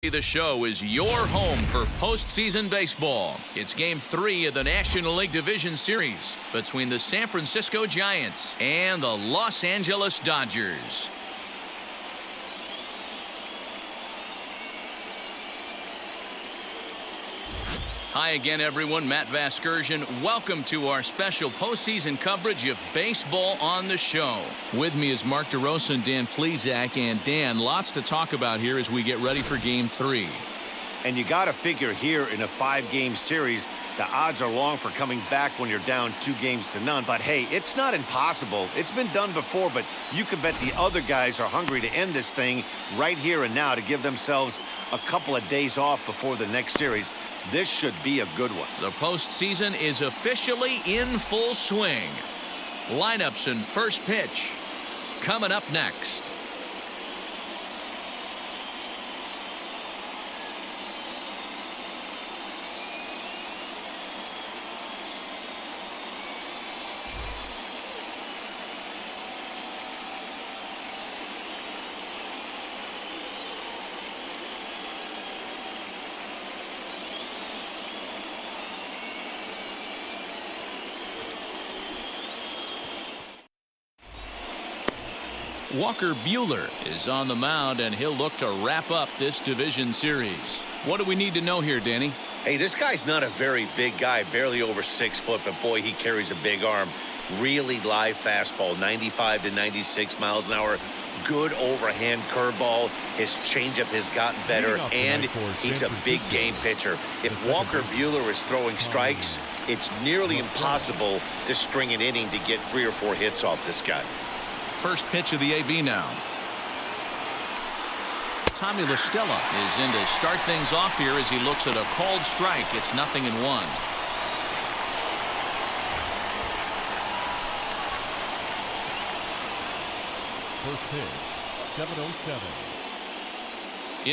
The Show is your home for postseason baseball. It's Game 3 of the National League Division Series between the San Francisco Giants and the Los Angeles Dodgers. Hi again, everyone. Matt Vasgersian. Welcome to our special postseason coverage of Baseball on the Show. With me is Mark DeRosa and Dan Plesac. And Dan, lots to talk about here as we get ready for Game 3. And you got to figure here in a 5-game series, the odds are long for coming back when you're down 2-0. But hey, it's not impossible. It's been done before, but you can bet the other guys are hungry to end this thing right here and now to give themselves a couple of days off before the next series. This should be a good one. The postseason is officially in full swing. Lineups and first pitch coming up next. Walker Buehler is on the mound, and he'll look to wrap up this division series. What do we need to know here, Danny? Hey, this guy's not a very big guy, barely over 6 foot, but boy, he carries a big arm. Really live fastball, 95 to 96 miles an hour. Good overhand curveball. His changeup has gotten better, and he's a big game pitcher. If Walker Buehler is throwing strikes, it's nearly impossible to string an inning to get 3 or 4 hits off this guy. First pitch of the AB now. Tommy La Stella is in to start things off here as he looks at a called strike. It's 0-1. First pitch, 7:07.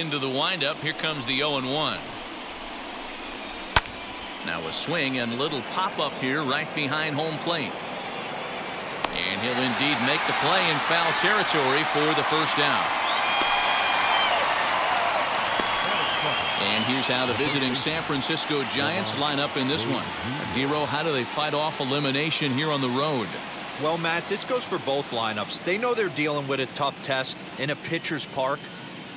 Into the windup. Here comes the 0-1. Now a swing and little pop-up here right behind home plate. And he'll indeed make the play in foul territory for the first out. And here's how the visiting San Francisco Giants line up in this one. Dero, how do they fight off elimination here on the road? Well, Matt, this goes for both lineups. They know they're dealing with a tough test in a pitcher's park,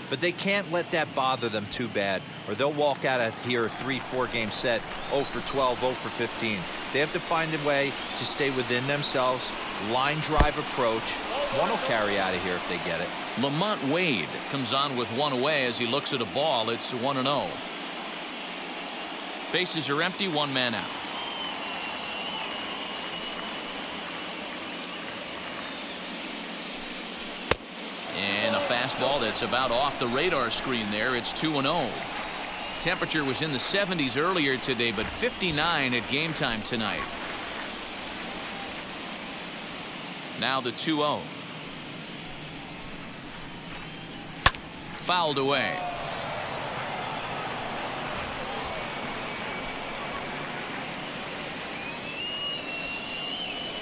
but they can't let that bother them too bad, or they'll walk out of here a 3-4 game set, 0 for 12, 0 for 15. They have to find a way to stay within themselves. Line drive approach. One will carry out of here if they get it. Lamont Wade comes on with one away as he looks at a ball. It's 1-0. Bases are empty, one man out. And a fastball that's about off the radar screen there. It's 2-0. Temperature was in the 70s earlier today, but 59 at game time tonight. Now the 2-0. Fouled away.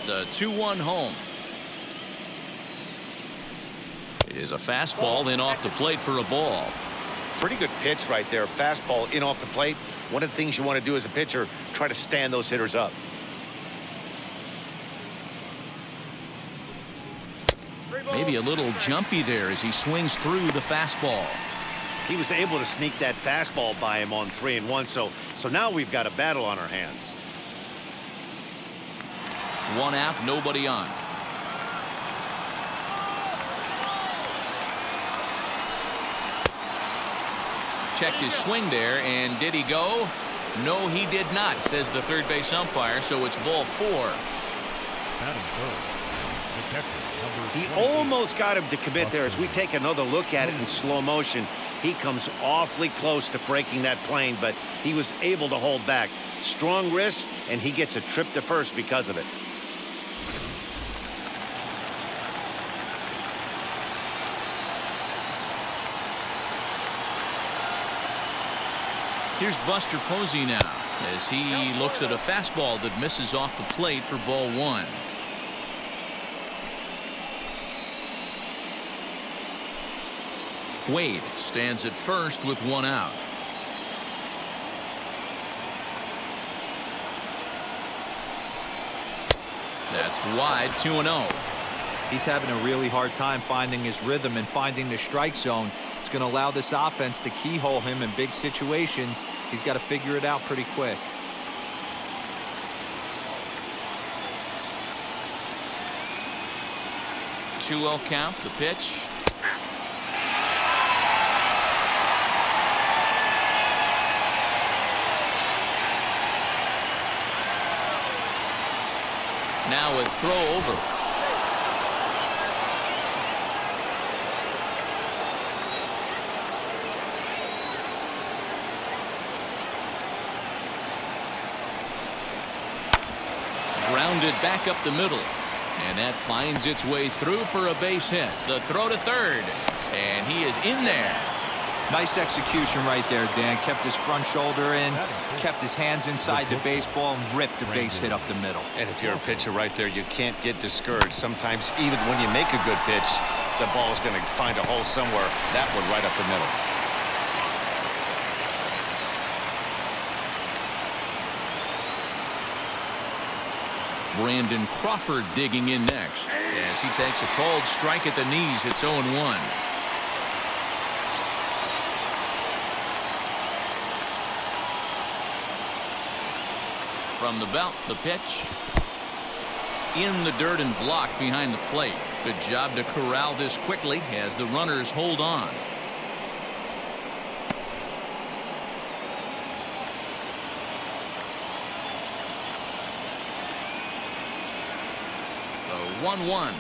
The 2-1 home. It is a fastball in off the plate for a ball. Pretty good pitch right there. Fastball in off the plate. One of the things you want to do as a pitcher, try to stand those hitters up. Maybe a little jumpy there as he swings through the fastball. He was able to sneak that fastball by him on 3-1. So now we've got a battle on our hands. One out, nobody on. Checked his swing there, and did he go? No, he did not, says the third base umpire, so it's ball 4. He almost got him to commit there. As we take another look at it in slow motion, he comes awfully close to breaking that plane, but he was able to hold back. Strong wrist, and he gets a trip to first because of it. Here's Buster Posey now as he looks at a fastball that misses off the plate for ball 1. Wade stands at first with one out. That's wide, 2-0. He's having a really hard time finding his rhythm and finding the strike zone. It's going to allow this offense to keyhole him in big situations. He's got to figure it out pretty quick. Two-0 count, the pitch. Now a throw over. Grounded back up the middle. And that finds its way through for a base hit. The throw to third. And he is in there. Nice execution right there, Dan. Kept his front shoulder in, kept his hands inside the baseball, and ripped the base hit up the middle. And if you're a pitcher right there, you can't get discouraged. Sometimes even when you make a good pitch, the ball's going to find a hole somewhere. That one right up the middle. Brandon Crawford digging in next as he takes a cold strike at the knees. It's 0-1. From the belt, the pitch. In the dirt and blocked behind the plate. Good job to corral this quickly as the runners hold on. The 1-1.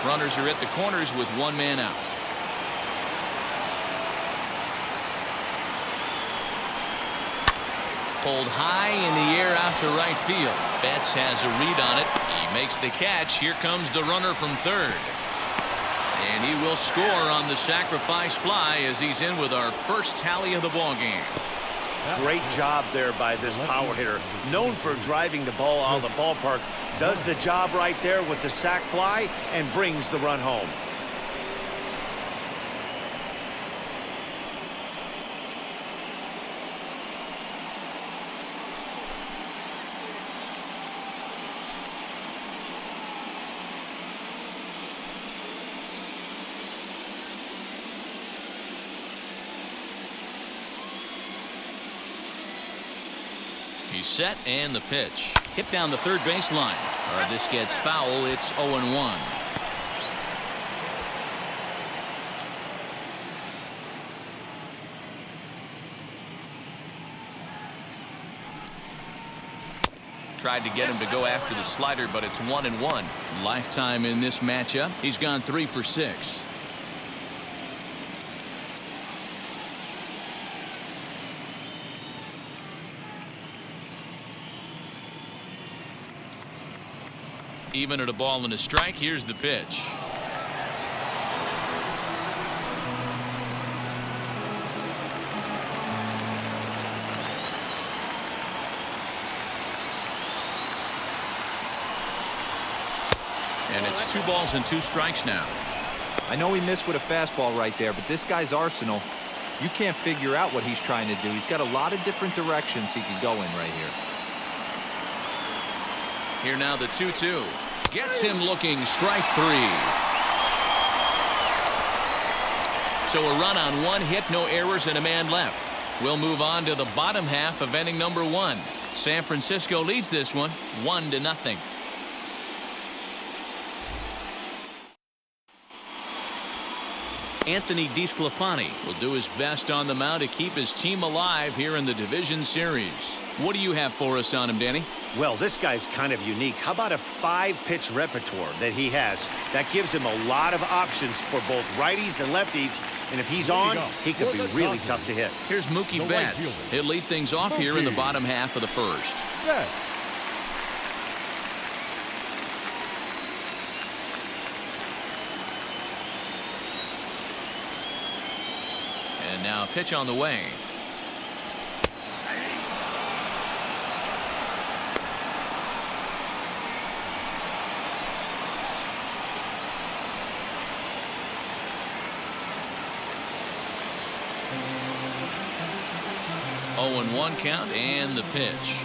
Runners are at the corners with one man out. Pulled high in the air out to right field. Betts has a read on it. He makes the catch. Here comes the runner from third. And he will score on the sacrifice fly as he's in with our first tally of the ball game. Great job there by this power hitter. Known for driving the ball out of the ballpark. Does the job right there with the sac fly and brings the run home. He's set and the pitch. Hit down the third baseline. This gets foul. It's 0-1. Tried to get him to go after the slider, but it's 1-1. Lifetime in this matchup. He's gone 3 for 6. Even at a ball and a strike, here's the pitch. And it's 2 balls and 2 strikes now. I know he missed with a fastball right there, but this guy's arsenal, you can't figure out what he's trying to do. He's got a lot of different directions he could go in right here. Here now the 2-2. Gets him looking, strike 3. So a run on 1 hit, no errors, and a man left. We'll move on to the bottom half of inning number 1. San Francisco leads this one 1-0. Anthony DeSclafani will do his best on the mound to keep his team alive here in the division series. What do you have for us on him, Danny? Well, this guy's kind of unique. How about a 5-pitch repertoire that he has? That gives him a lot of options for both righties and lefties. And if he's on, he could be really tough to hit. Here's Mookie Betts. He'll lead things off here in the bottom half of the first. And now a pitch on the way. Oh, and 1 count and the pitch.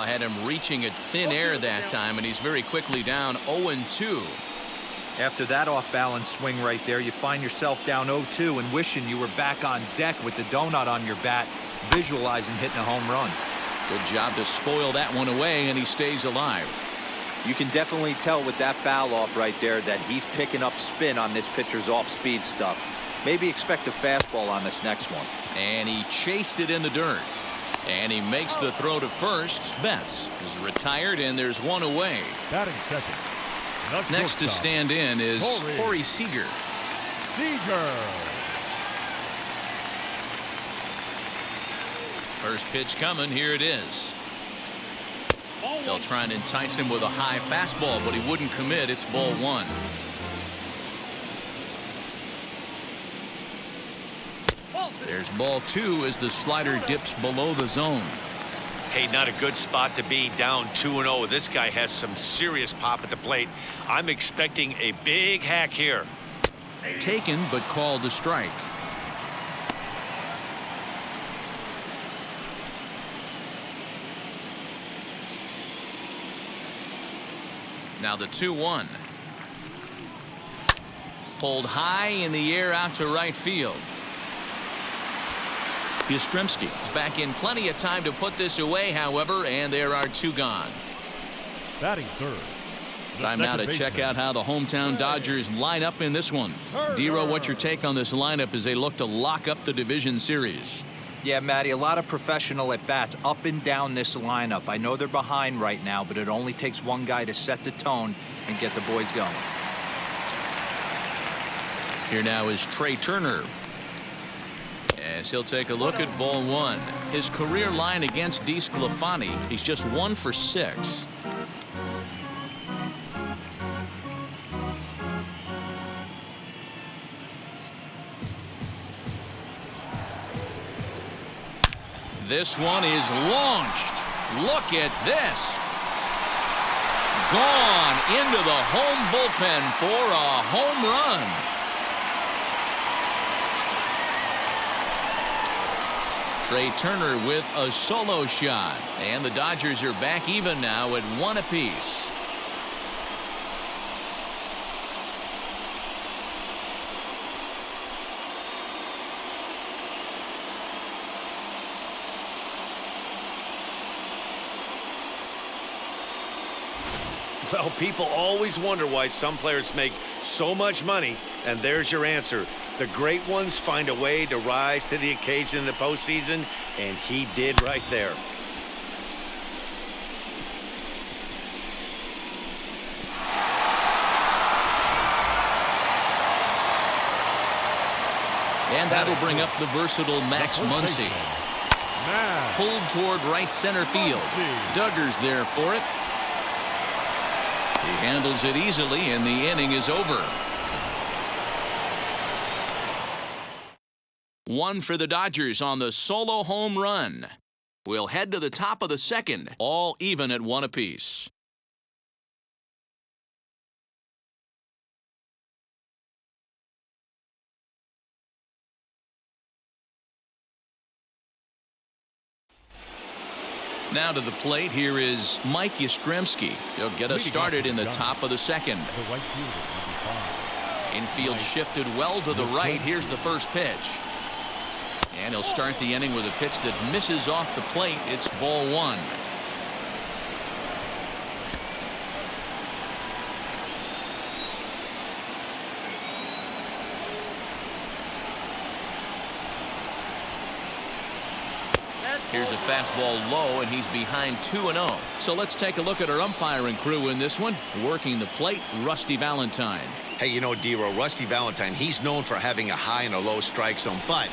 Had him reaching at thin air that time, and he's very quickly down 0-2. After that off-balance swing right there, you find yourself down 0-2 and wishing you were back on deck with the donut on your bat, visualizing hitting a home run. Good job to spoil that one away, and he stays alive. You can definitely tell with that foul off right there that he's picking up spin on this pitcher's off-speed stuff. Maybe expect a fastball on this next one. And he chased it in the dirt. And he makes the throw to first. Betts is retired, and there's one away. Batting second. Next to stand in is Corey Seager. First pitch coming. Here it is. They'll try and entice him with a high fastball, but he wouldn't commit. It's ball 1. There's ball 2 as the slider dips below the zone. Hey, not a good spot to be, down 2-0. This guy has some serious pop at the plate. I'm expecting a big hack here. Taken, but called a strike. Now the 2-1. Pulled high in the air out to right field. Yastrzemski is back in plenty of time to put this away, however, and there are 2 gone. Batting third. Time now to check out how the hometown Dodgers line up in this one. Dero, what's your take on this lineup as they look to lock up the division series? Yeah, Matty, a lot of professional at-bats up and down this lineup. I know they're behind right now, but it only takes one guy to set the tone and get the boys going. Here now is Trey Turner. As he'll take a look at ball 1. His career line against DeSclafani, he's just 1 for 6. This one is launched. Look at this. Gone into the home bullpen for a home run. Trey Turner with a solo shot. And the Dodgers are back even now at 1 apiece. Well, people always wonder why some players make so much money, and there's your answer. The great ones find a way to rise to the occasion in the postseason, and he did right there. And that'll bring up the versatile Max Muncie. Pulled toward right center field. Duggar's there for it. He handles it easily, and the inning is over. 1 for the Dodgers on the solo home run. We'll head to the top of the second, all even at 1 apiece. Now to the plate, here is Mike Yastrzemski. He'll get us started in the top of the second. Infield shifted well to the right. Here's the first pitch. And he'll start the inning with a pitch that misses off the plate. It's ball 1. Here's a fastball low, and he's behind 2-0. So let's take a look at our umpiring crew in this one. Working the plate, Rusty Valentine. Hey, you know, Dero, Rusty Valentine, he's known for having a high and a low strike zone, but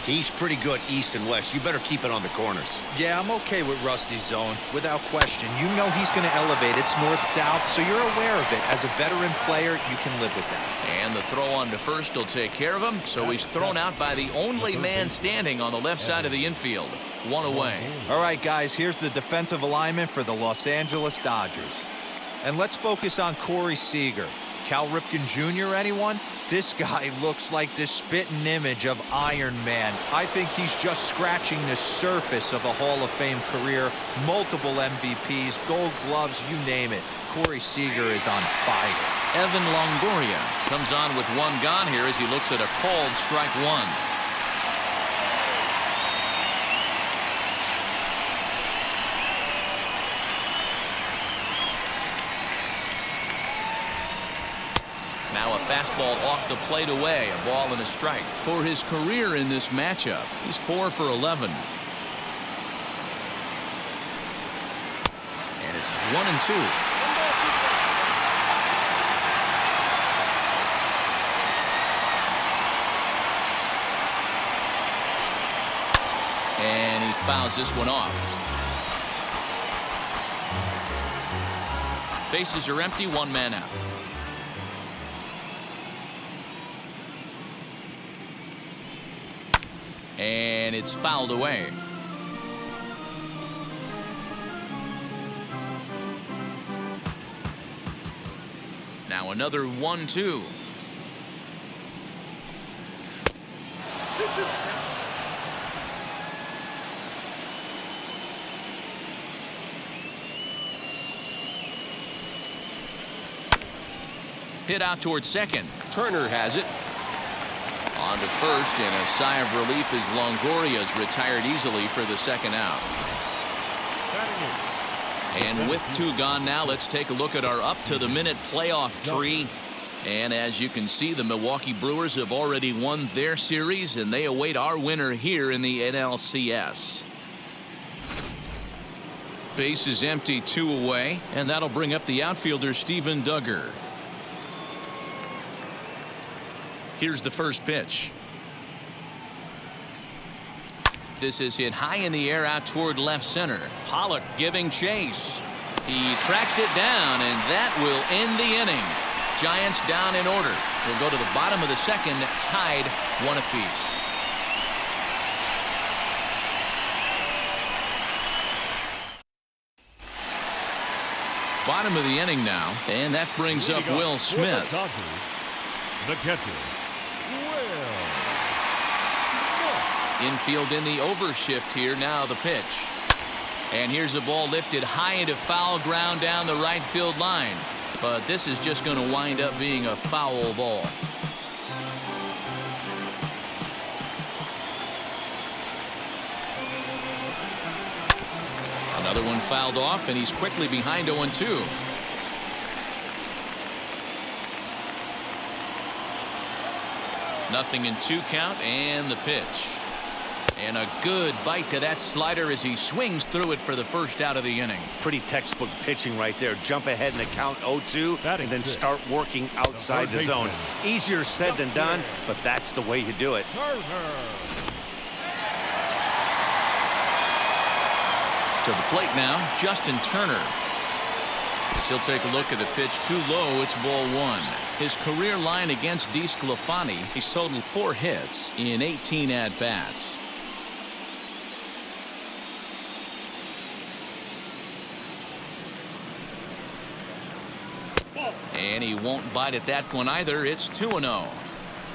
He's pretty good east and west. You better keep it on the corners. Yeah, I'm okay with Rusty's zone, without question. You know he's going to elevate. It's north-south, so you're aware of it. As a veteran player, you can live with that. And the throw on to first will take care of him, so he's thrown out by the only man standing on the left side of the infield. One away. All right, guys, here's the defensive alignment for the Los Angeles Dodgers. And let's focus on Corey Seager. Cal Ripken Jr., anyone? This guy looks like the spitting image of Iron Man. I think he's just scratching the surface of a Hall of Fame career. Multiple MVPs, Gold Gloves, you name it. Corey Seager is on fire. Evan Longoria comes on with one gone here as he looks at a called strike one. Now a fastball off the plate away, a ball and a strike. For his career in this matchup, he's 4 for 11. And it's 1-2. And he fouls this one off. Bases are empty, one man out. And it's fouled away. Now another 1-2. Hit out towards second. Turner has it. On to first, and a sigh of relief as Longoria's retired easily for the second out. And with two gone now, let's take a look at our up-to-the-minute playoff tree. And as you can see, the Milwaukee Brewers have already won their series, and they await our winner here in the NLCS. Base is empty, 2 away, and that'll bring up the outfielder Steven Duggar. Here's the first pitch. This is hit high in the air out toward left center. Pollock giving chase. He tracks it down, and that will end the inning. Giants down in order. We'll go to the bottom of the second, tied 1 apiece. Bottom of the inning now, and that brings up Will Smith. The catcher, Infield in the overshift here. Now the pitch. And here's a ball lifted high into foul ground down the right field line. But this is just going to wind up being a foul ball. Another one fouled off, and he's quickly behind 0-2. Nothing in 2 count, and the pitch. And a good bite to that slider as he swings through it for the first out of the inning. Pretty textbook pitching right there. Jump ahead in the count 0-2 and then start working outside the zone. Easier said than done, but that's the way you do it. To the plate now, Justin Turner. As he'll take a look at the pitch too low, it's ball 1. His career line against DeSclafani, he's totaled 4 hits in 18 at-bats. And he won't bite at that one either. It's 2-0.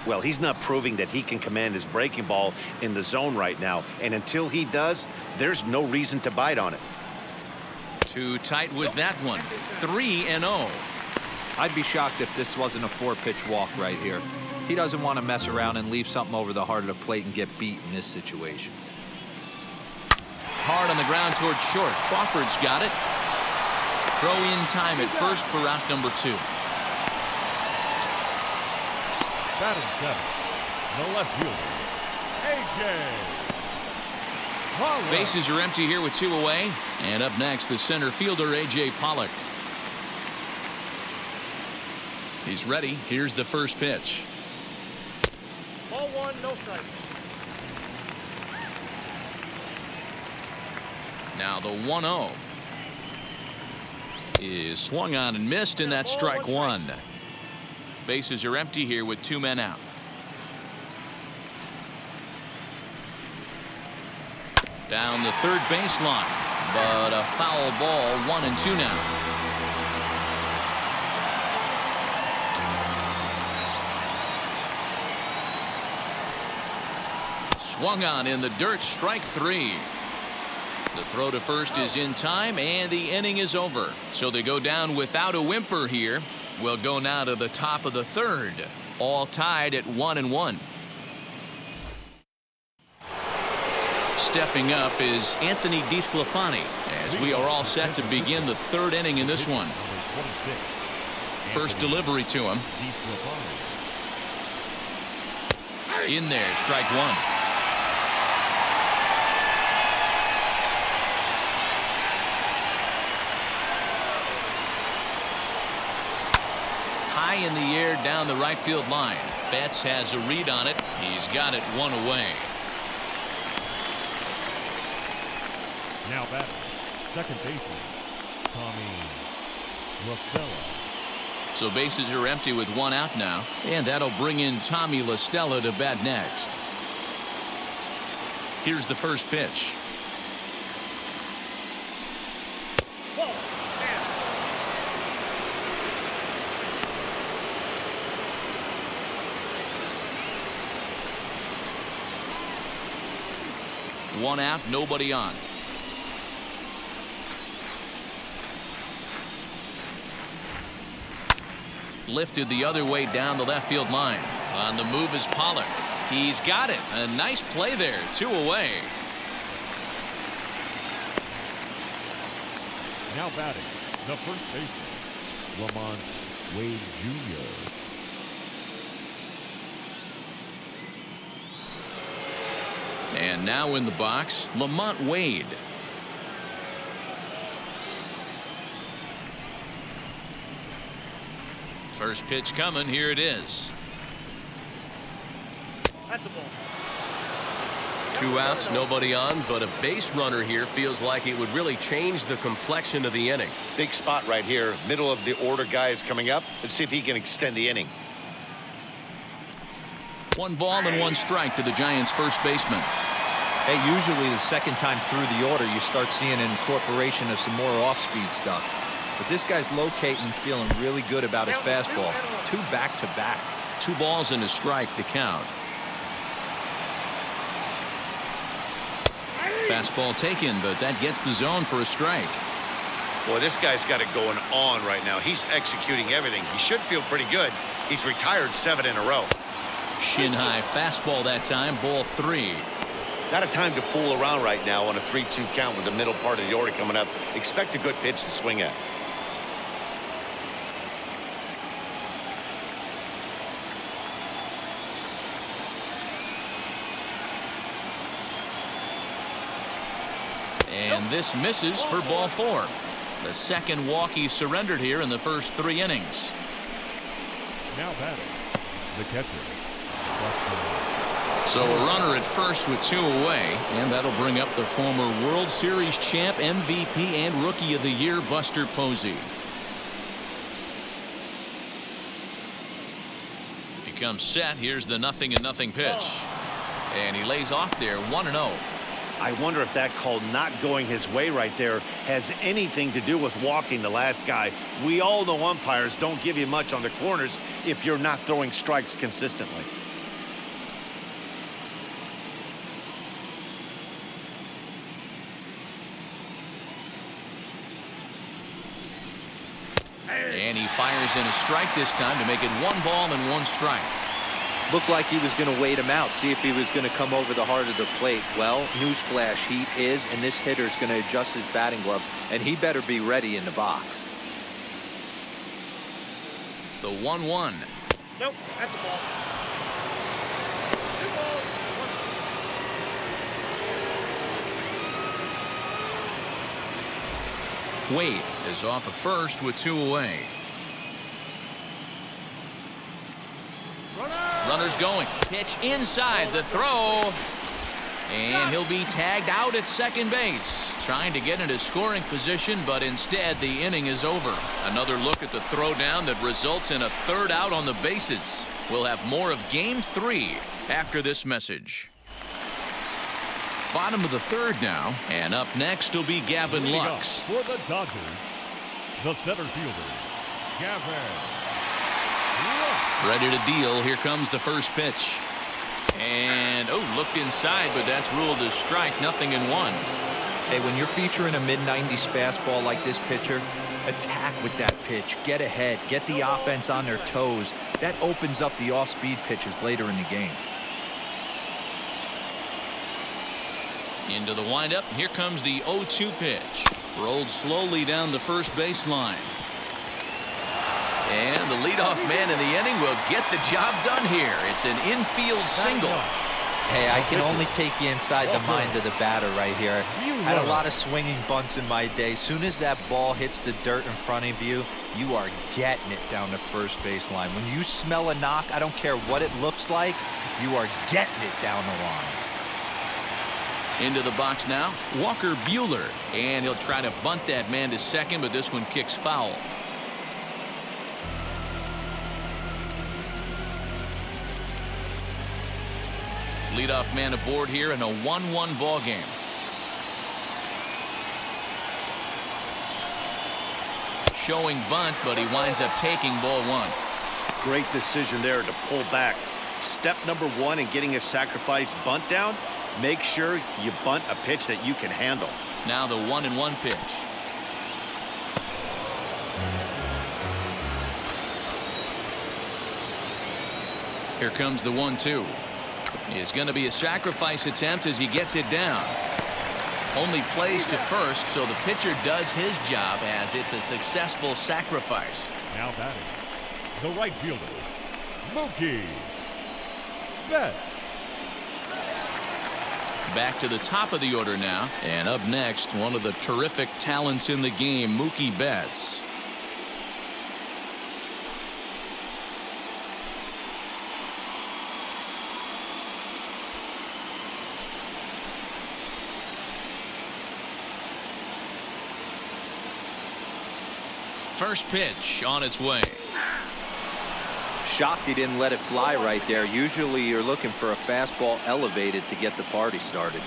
Well, he's not proving that he can command his breaking ball in the zone right now. And until he does, there's no reason to bite on it. Too tight with that one. 3-0. I'd be shocked if this wasn't a 4-pitch walk right here. He doesn't want to mess around and leave something over the heart of the plate and get beat in this situation. Hard on the ground towards short. Crawford's got it. Throw in time at first for out number 2. Batting 7th, the left fielder, A.J. Bases are empty here with 2 away. And up next, the center fielder, A.J. Pollock. He's ready. Here's the first pitch. Ball 1, no strike. Now the 1-0 is swung on and missed, and that's strike one. Bases are empty here with 2 men out. Down the third baseline, but a foul ball. 1-2 now. Swung on in the dirt, strike 3. The throw to first is in time, and the inning is over. So they go down without a whimper here. We'll go now to the top of the third. All tied at 1-1. Stepping up is Anthony DeSclafani as we are all set to begin the third inning in this one. First delivery to him. In there, strike one. High in the air down the right field line. Betts has a read on it. He's got it one away. Now batting, second baseman, Tommy LaStella. So bases are empty with 1 out now, and that'll bring in Tommy LaStella to bat next. Here's the first pitch. One out, nobody on. Lifted the other way down the left field line. On the move is Pollock. He's got it. A nice play there. 2 away. Now batting, the first baseman, Lamont Wade Jr. And now in the box, Lamont Wade. First pitch coming. Here it is. That's a ball. 2 outs, nobody on, but a base runner here feels like it would really change the complexion of the inning. Big spot right here. Middle of the order guy is coming up. Let's see if he can extend the inning. 1 ball and 1 strike to the Giants' first baseman. Hey, usually the second time through the order, you start seeing an incorporation of some more off-speed stuff. But this guy's locating, feeling really good about his fastball. 2 back-to-back. 2 balls and a strike to count. Fastball taken, but that gets the zone for a strike. Boy, this guy's got it going on right now. He's executing everything. He should feel pretty good. He's retired 7 in a row. Shin high fastball that time, ball 3. Not a time to fool around right now on a 3-2 count with the middle part of the order coming up. Expect a good pitch to swing at. And this misses for ball 4. The second walk he surrendered here in the first 3 innings. Now batting, the catcher. So a runner at first with 2 away, and that'll bring up the former World Series champ, MVP, and Rookie of the Year, Buster Posey. He comes set. Here's the 0-0 pitch. And he lays off there, 1-0. I wonder if that call not going his way right there has anything to do with walking the last guy. We all know umpires don't give you much on the corners if you're not throwing strikes consistently. And he fires in a strike this time to make it 1 ball and 1 strike. Looked like he was going to wait him out, see if he was going to come over the heart of the plate. Well, newsflash, he is, and this hitter's going to adjust his batting gloves, and he better be ready in the box. The 1-1. Nope, that's a ball. 2 balls. Wade is off at first with 2 away. Runners going. Pitch inside the throw. And he'll be tagged out at second base. trying to get into scoring position, but instead the inning is over. Another look at the throwdown that results in a third out on the bases. We'll have more of Game 3 after this message. Bottom of the third now, and up next will be Gavin Lux. For the Dodgers, the center fielder, Gavin Lux. Ready to deal. Here comes the first pitch. And, looked inside, but that's ruled as strike. Nothing in one. Hey, when you're featuring a mid-90s fastball like this pitcher, attack with that pitch. Get ahead. Get the offense on their toes. That opens up the off-speed pitches later in the game. Into the windup. Here comes the 0-2 pitch. Rolled slowly down the first baseline. And the leadoff man in the inning will get the job done here. It's an infield single. Hey, I can only take you inside the mind of the batter right here. I had a lot of swinging bunts in my day. Soon as that ball hits the dirt in front of you, you are getting it down the first baseline. When you smell a knock, I don't care what it looks like, you are getting it down the line. Into the box now, Walker Buehler. And he'll try to bunt that man to second, but this one kicks foul. Leadoff man aboard here in a 1-1 ball game. Showing bunt, but he winds up taking ball one. Great decision there to pull back. Step number one in getting a sacrifice bunt down, make sure you bunt a pitch that you can handle. Now the 1-1 pitch. Here comes the 1-2. It's going to be a sacrifice attempt as he gets it down. Only plays to first, so the pitcher does his job as it's a successful sacrifice. Now batting, the right fielder, Mookie Betts. Back to the top of the order now, and up next, one of the terrific talents in the game, Mookie Betts. First pitch on its way. Shocked he didn't let it fly right there. Usually you're looking for a fastball elevated to get the party started.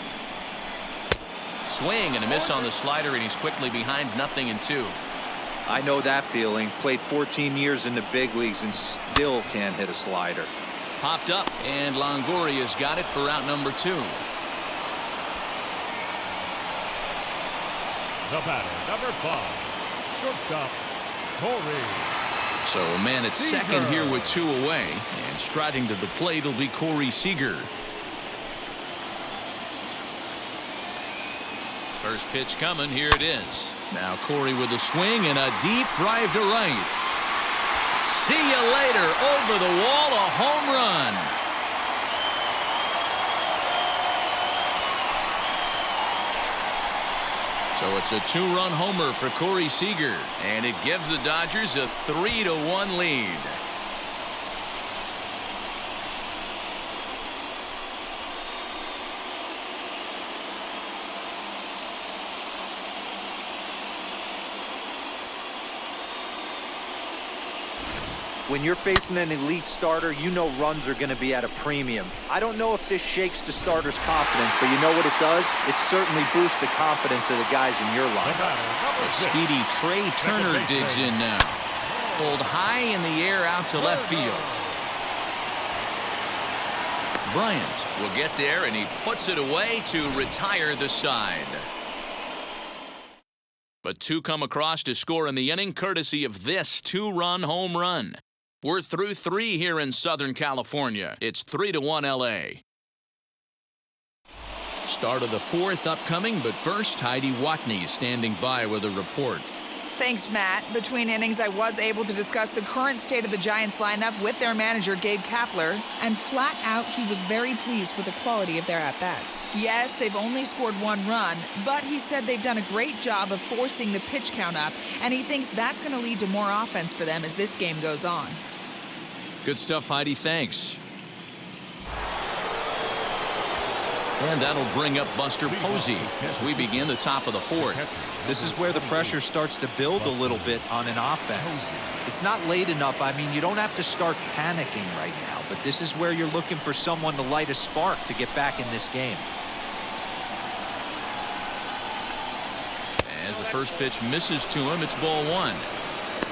Swing and a miss on the slider, and he's quickly behind 0-2. I know that feeling. Played 14 years in the big leagues and still can't hit a slider. Popped up, and Longoria's got it for out number 2. The batter, number 5, shortstop, Corey. So a man at second here with 2 away, and striding to the plate will be Corey Seager. First pitch coming. Here it is. Now Corey with a swing and a deep drive to right. See you later. Over the wall, a home run. So it's a 2-run homer for Corey Seager, and it gives the Dodgers a 3-1 lead. When you're facing an elite starter, you know runs are going to be at a premium. I don't know if this shakes the starter's confidence, but you know what it does? It certainly boosts the confidence of the guys in your lineup. A speedy Trey Turner digs in now. Pulled high in the air out to left field. Bryant will get there, and he puts it away to retire the side. But 2 come across to score in the inning, courtesy of this 2-run home run. We're through 3 here in Southern California. It's 3-1 LA. Start of the 4th upcoming, but first, Heidi Watney standing by with a report. Thanks, Matt. Between innings, I was able to discuss the current state of the Giants lineup with their manager, Gabe Kapler. And flat out, he was very pleased with the quality of their at-bats. Yes, they've only scored 1 run, but he said they've done a great job of forcing the pitch count up, and he thinks that's going to lead to more offense for them as this game goes on. Good stuff, Heidi. Thanks. And that'll bring up Buster Posey as we begin the top of the fourth. This is where the pressure starts to build a little bit on an offense. It's not late enough. I mean, you don't have to start panicking right now, but this is where you're looking for someone to light a spark to get back in this game. As the first pitch misses to him, it's ball one.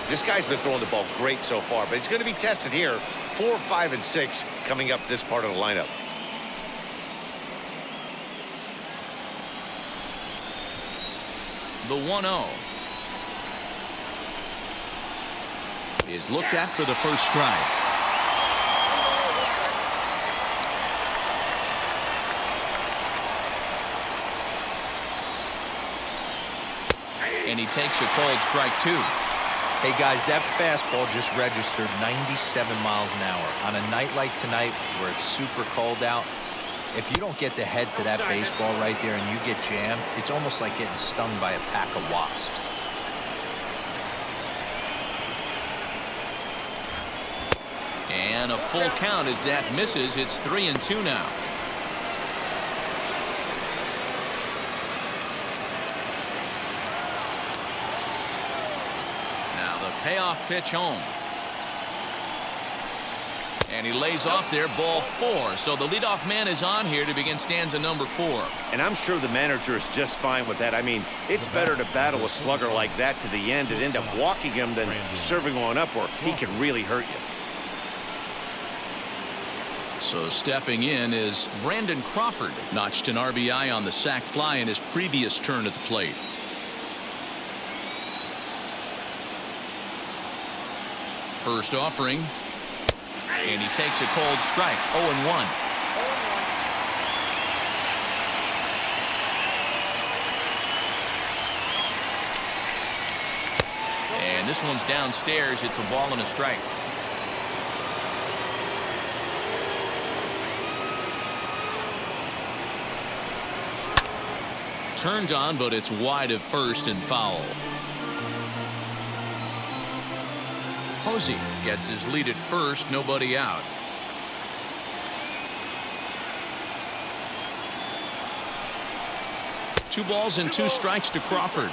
This guy's been throwing the ball great so far, but he's going to be tested here. 4, 5, and 6 coming up this part of the lineup. The 1-0 is looked at for the first strike. And he takes a called strike 2. Hey guys, that fastball just registered 97 miles an hour. On a night like tonight where it's super cold out, if you don't get to head to that baseball right there and you get jammed, it's almost like getting stung by a pack of wasps. And a full count as that misses. It's 3-2 now. Now the payoff pitch home. And he lays off there, ball 4. So the leadoff man is on here to begin stanza number 4. And I'm sure the manager is just fine with that. I mean, it's better to battle a slugger like that to the end and end up walking him than serving one up where he can really hurt you. So stepping in is Brandon Crawford. Notched an RBI on the sac fly in his previous turn at the plate. First offering. And he takes a cold strike. 0-1. And this one's downstairs. It's a ball and a strike. Turned on, but it's wide of first and foul. Posey gets his lead at first, nobody out. Two balls and 2 strikes to Crawford.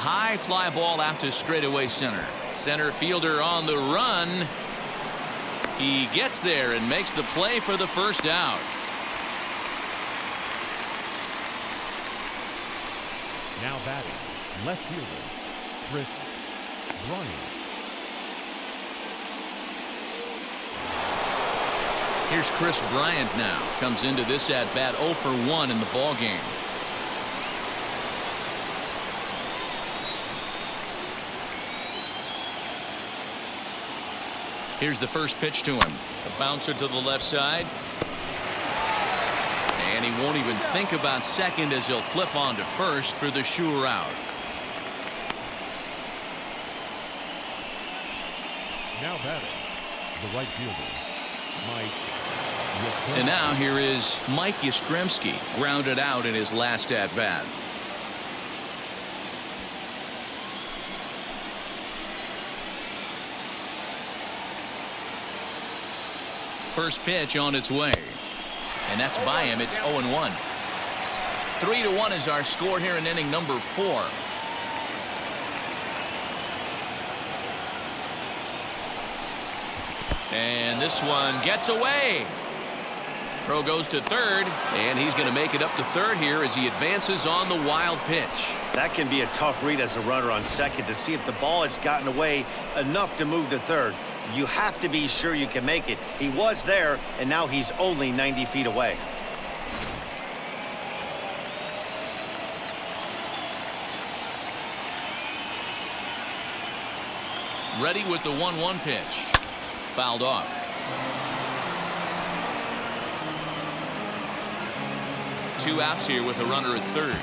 High fly ball out to straightaway center. Center fielder on the run. He gets there and makes the play for the first out. Now batting, left fielder, Chris Bryant. Here's Chris Bryant now. Comes into this at bat 0 for 1 in the ball game. Here's the first pitch to him. A bouncer to the left side. And he won't even think about second as he'll flip on to first for the sure out. Now batting, the right fielder, Mike. And now here is Mike Yastrzemski, grounded out in his last at bat. First pitch on its way. And that's by him. It's 0-1. 3-1 is our score here in inning number 4. And this one gets away. Throw goes to third, and he's going to make it up to third here as he advances on the wild pitch. That can be a tough read as a runner on second to see if the ball has gotten away enough to move to third. You have to be sure you can make it. He was there, and now he's only 90 feet away. Ready with the 1-1 pitch. Fouled off. Two outs here with a runner at third.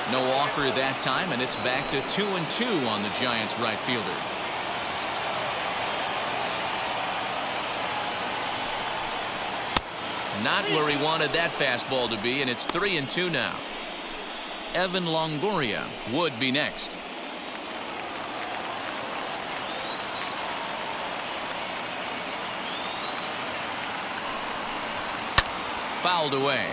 No offer that time, and it's back to 2-2 on the Giants' right fielder. Not where he wanted that fastball to be, and it's 3-2 now. Evan Longoria would be next. Fouled away.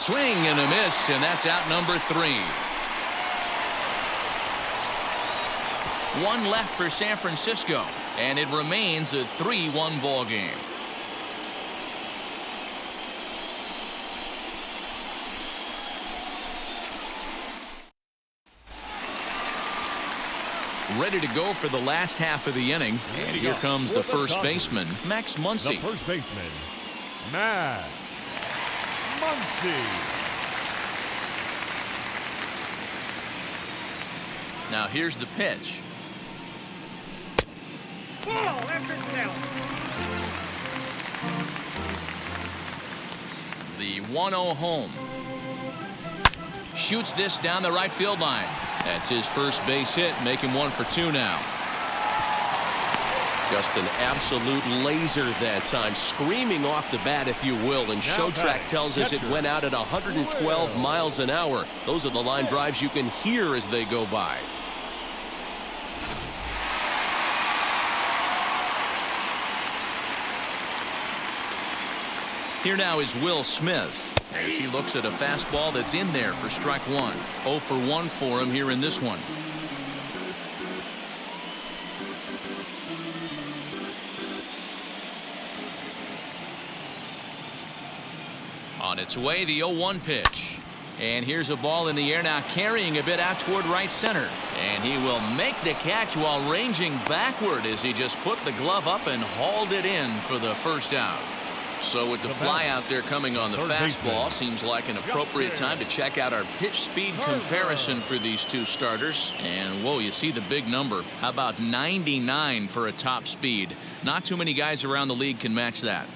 Swing and a miss, and that's out number 3. One left for San Francisco, and it remains a 3-1 ball game. Ready to go for the last half of the inning. And here comes the first baseman, Max Muncie. The first baseman, Max Muncie. Now here's the pitch. Ball after down. The 1-0 home. Shoots this down the right field line. That's his first base hit, make him 1 for 2 now. Just an absolute laser that time, screaming off the bat, if you will. And Show Track tells us it went out at 112 miles an hour. Those are the line drives you can hear as they go by. Here now is Will Smith as he looks at a fastball that's in there for strike 1. 0 for 1 for him here in this one. On its way, the 0-1 pitch. And here's a ball in the air now, carrying a bit out toward right center. And he will make the catch while ranging backward as he just put the glove up and hauled it in for the first out. So with the fly out there coming on the fastball, seems like an appropriate time to check out our pitch speed comparison for these two starters. And whoa, you see the big number. How about 99 for a top speed? Not too many guys around the league can match that.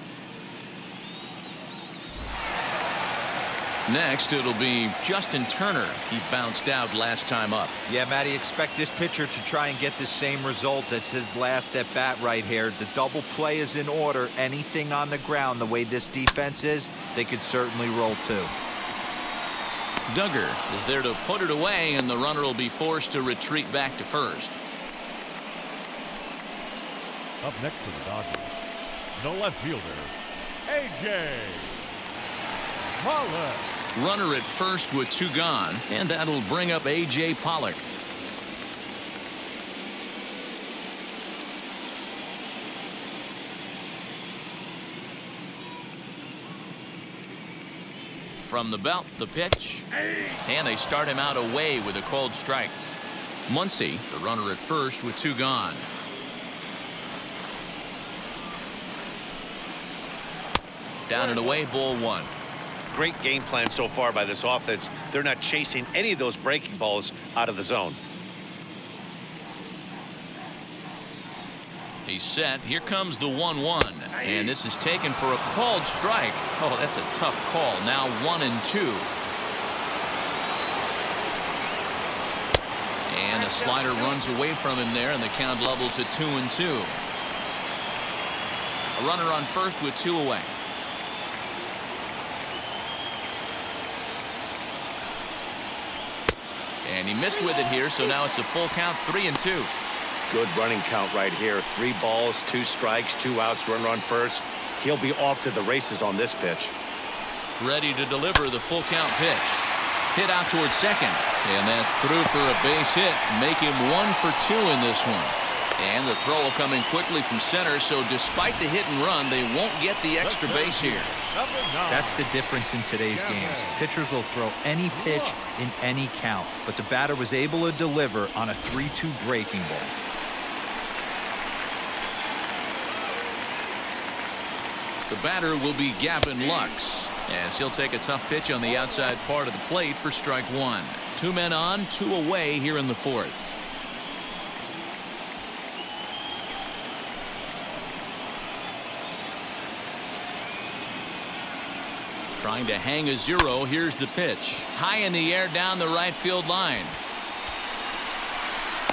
Next, it'll be Justin Turner. He bounced out last time up. Yeah, Matty, expect this pitcher to try and get the same result. That's his last at bat right here. The double play is in order. Anything on the ground, the way this defense is, they could certainly roll too. Duggar is there to put it away, and the runner will be forced to retreat back to first. Up next for the Dodgers, the left fielder, A.J. Pollock. Runner at first with 2 gone, and that'll bring up A.J. Pollock. From the belt, the pitch, and they start him out away with a called strike. Muncie, the runner at first with 2 gone. Down and away, ball 1. Great game plan so far by this offense. They're not chasing any of those breaking balls out of the zone. He's set. Here comes the 1-1. And this is taken for a called strike. Oh, that's a tough call. Now 1-2. And a slider runs away from him there, and the count levels at 2-2. A runner on first with 2 away. And he missed with it here, so now it's a full count, 3-2. Good running count right here. 3 balls, 2 strikes, 2 outs, runner on first. He'll be off to the races on this pitch. Ready to deliver the full count pitch. Hit out towards second. And that's through for a base hit. Make him 1 for 2 in this one. And the throw will come in quickly from center, so despite the hit and run, they won't get the extra base here. That's the difference in today's games. Pitchers will throw any pitch in any count, but the batter was able to deliver on a 3-2 breaking ball. The batter will be Gavin Lux, as he'll take a tough pitch on the outside part of the plate for strike 1. 2 men on, 2 away here in the 4th. Trying to hang a 0. Here's the pitch. High in the air down the right field line.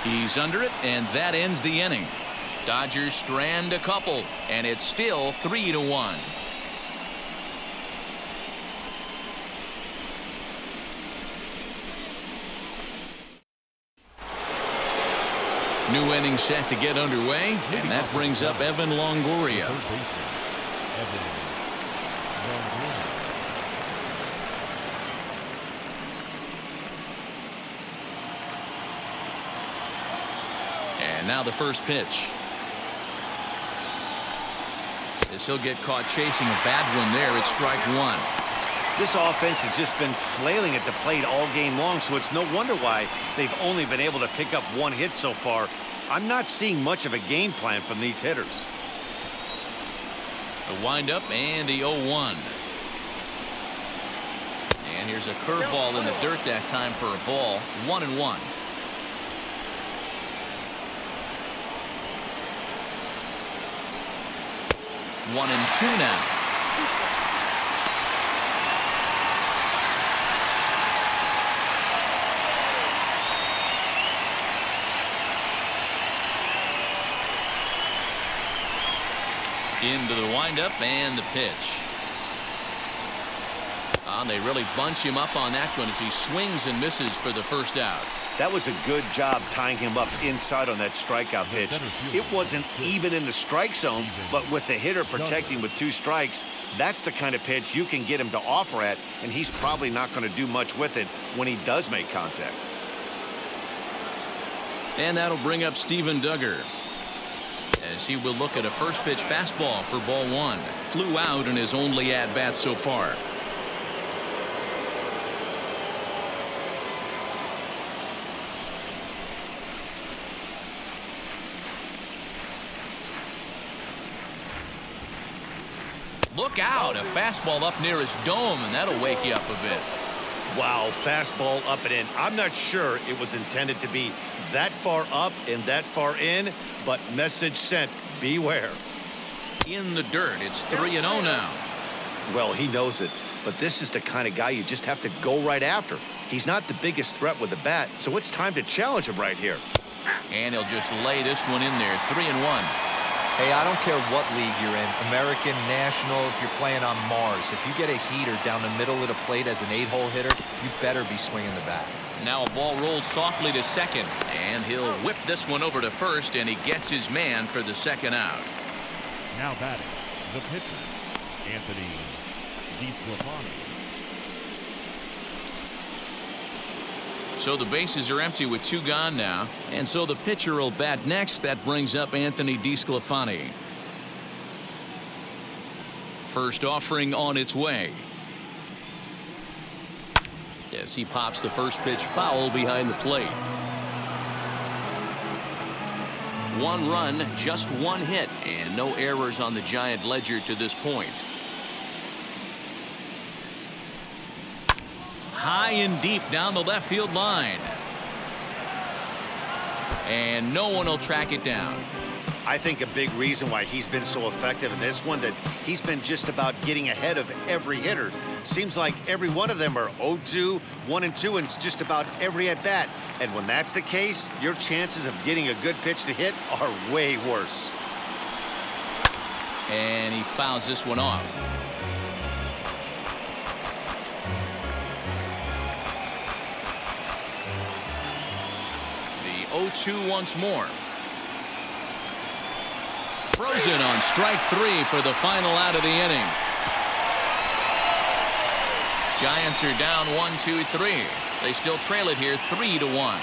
He's under it, and that ends the inning. Dodgers strand a couple, and it's still 3-1. New inning set to get underway, and that brings up Evan Longoria. And now the first pitch. As he'll get caught chasing a bad one there, it's strike 1. This offense has just been flailing at the plate all game long, so it's no wonder why they've only been able to pick up 1 hit so far. I'm not seeing much of a game plan from these hitters. The windup and the 0-1. And here's a curveball in the dirt that time for a ball. 1-1. 1-2 now. Into the windup and the pitch. And they really bunch him up on that one as he swings and misses for the first out. That was a good job tying him up inside on that strikeout pitch. It wasn't even in the strike zone, but with the hitter protecting with 2 strikes, that's the kind of pitch you can get him to offer at, and he's probably not going to do much with it when he does make contact. And that'll bring up Steven Duggar, as he will look at a first pitch fastball for ball 1. Flew out in his only at-bat so far. Look out, a fastball up near his dome, and that'll wake you up a bit. Wow, fastball up and in. I'm not sure it was intended to be that far up and that far in, but message sent, beware. In the dirt, it's 3-0 now. Well, he knows it, but this is the kind of guy you just have to go right after. He's not the biggest threat with the bat, so it's time to challenge him right here. And he'll just lay this one in there, 3-1. Hey, I don't care what league you're in, American, National, if you're playing on Mars. If you get a heater down the middle of the plate as an 8-hole hitter, you better be swinging the bat. Now a ball rolled softly to second, and he'll whip this one over to first, and he gets his man for the second out. Now batting, the pitcher, Anthony DeSclafani. So the bases are empty with 2 gone now, and so the pitcher will bat next. That brings up Anthony DeSclafani. First offering on its way. As he pops the first pitch foul behind the plate. 1 run, just 1 hit, and no errors on the Giant ledger to this point. High and deep down the left field line. And no one will track it down. I think a big reason why he's been so effective in this one, that he's been just about getting ahead of every hitter. Seems like every one of them are 0-2, 1-2, and it's just about every at bat. And when that's the case, your chances of getting a good pitch to hit are way worse. And he fouls this one off. The 0-2 once more. Frozen on strike 3 for the final out of the inning. Giants are down 1-2-3. They still trail it here 3-1.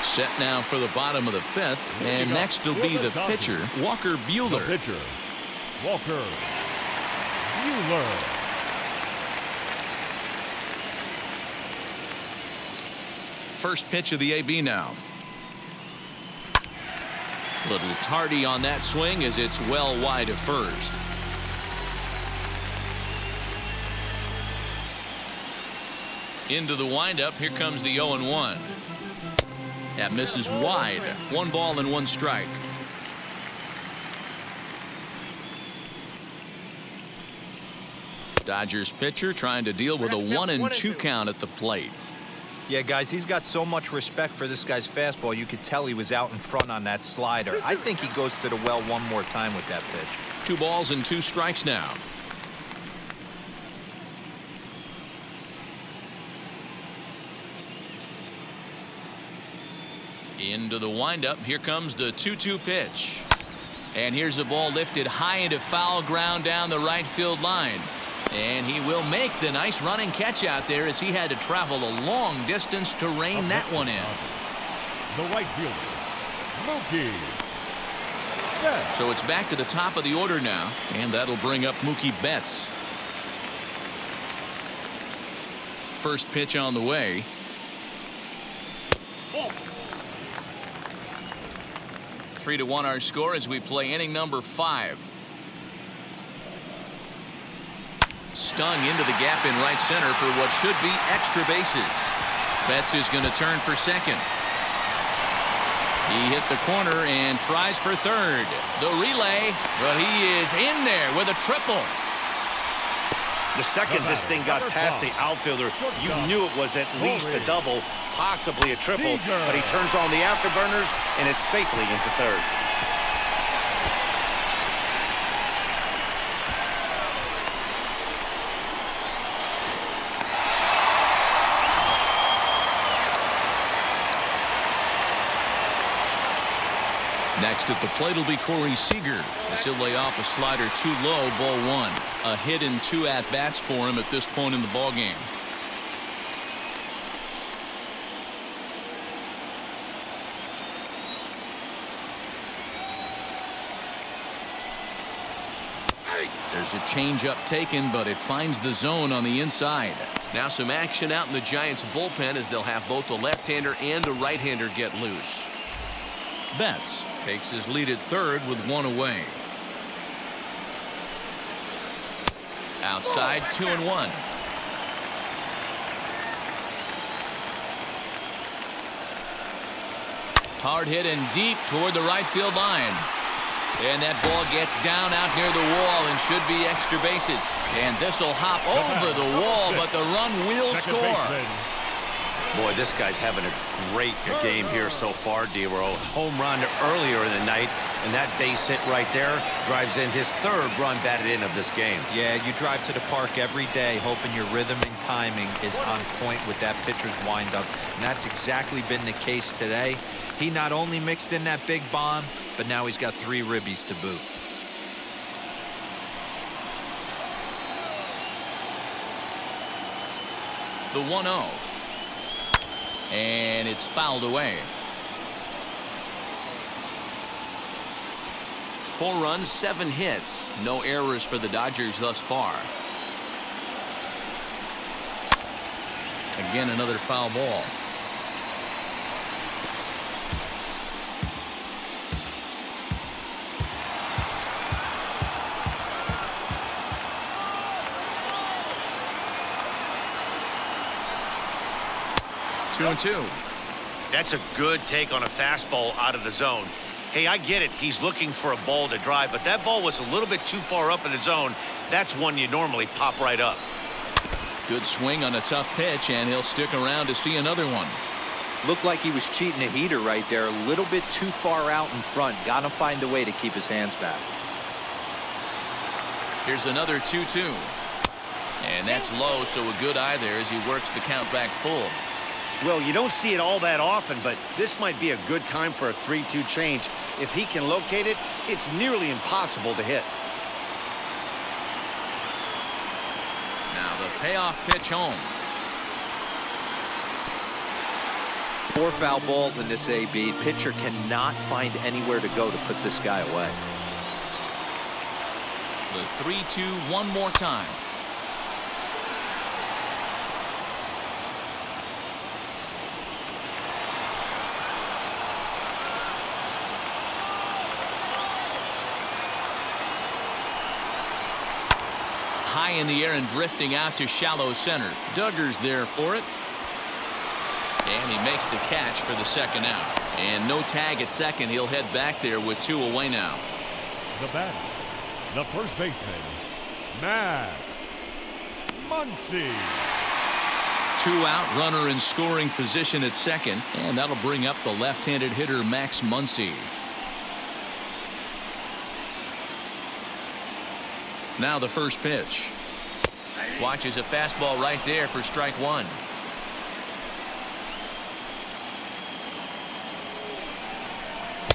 Set now for the bottom of the 5th, and next will be the pitcher, Walker Buehler. The pitcher, Walker Buehler. First pitch of the AB now. Little tardy on that swing as it's well wide of first. Into the windup. Here comes the 0-1. That misses wide. 1 ball and 1 strike. Dodgers pitcher trying to deal with a 1-2 count at the plate. Yeah, guys, he's got so much respect for this guy's fastball. You could tell he was out in front on that slider. I think he goes to the well one more time with that pitch. 2 balls and 2 strikes now. Into the windup. Here comes the 2-2 pitch. And here's a ball lifted high into foul ground down the right field line. And he will make the nice running catch out there as he had to travel a long distance to rein that one in. The right fielder, Mookie. So it's back to the top of the order now, and that'll bring up Mookie Betts. First pitch on the way. 3-1 our score as we play inning number 5. Stung into the gap in right center for what should be extra bases. Betts is going to turn for second. He hit the corner and tries for third. The relay, but he is in there with a triple. The second this thing got past the outfielder, you knew it was at least a double, possibly a triple, but he turns on the afterburners and is safely into third. Next at the plate will be Corey Seager as he'll lay off a slider too low, ball 1. A hit and 2 at-bats for him at this point in the ballgame. There's a changeup taken, but it finds the zone on the inside. Now some action out in the Giants bullpen as they'll have both a left-hander and a right-hander get loose. Betts takes his lead at third with 1 away. Outside, 2-1. Hard hit and deep toward the right field line. And that ball gets down out near the wall and should be extra bases. And this will hop over the wall, but the run will score. Boy, this guy's having a great game here so far, D-Row. Home run earlier in the night, and that base hit right there drives in his 3rd run batted in of this game. Yeah, you drive to the park every day hoping your rhythm and timing is on point with that pitcher's windup, and that's exactly been the case today. He not only mixed in that big bomb, but now he's got 3 ribbies to boot. The 1-0. And it's fouled away. 4 runs, 7 hits. No errors for the Dodgers thus far. Again, another foul ball. Two and 2. That's a good take on a fastball out of the zone. Hey, I get it. He's looking for a ball to drive, but that ball was a little bit too far up in the zone. That's one you normally pop right up. Good swing on a tough pitch, and he'll stick around to see another one. Looked like he was cheating a heater right there. A little bit too far out in front. Got to find a way to keep his hands back. Here's another 2-2. And that's low, so a good eye there as he works the count back full. Well, you don't see it all that often, but this might be a good time for a 3-2 change. If he can locate it, it's nearly impossible to hit. Now the payoff pitch home. 4 foul balls in this AB. Pitcher cannot find anywhere to go to put this guy away. The 3-2 one more time. High in the air and drifting out to shallow center. Duggar's there for it. And he makes the catch for the second out. And no tag at second. He'll head back there with 2 away now. The batter, the first baseman, Max Muncie. 2 out, runner in scoring position at second. And that'll bring up the left-handed hitter Max Muncie. Now the first pitch. Watches a fastball right there for strike 1.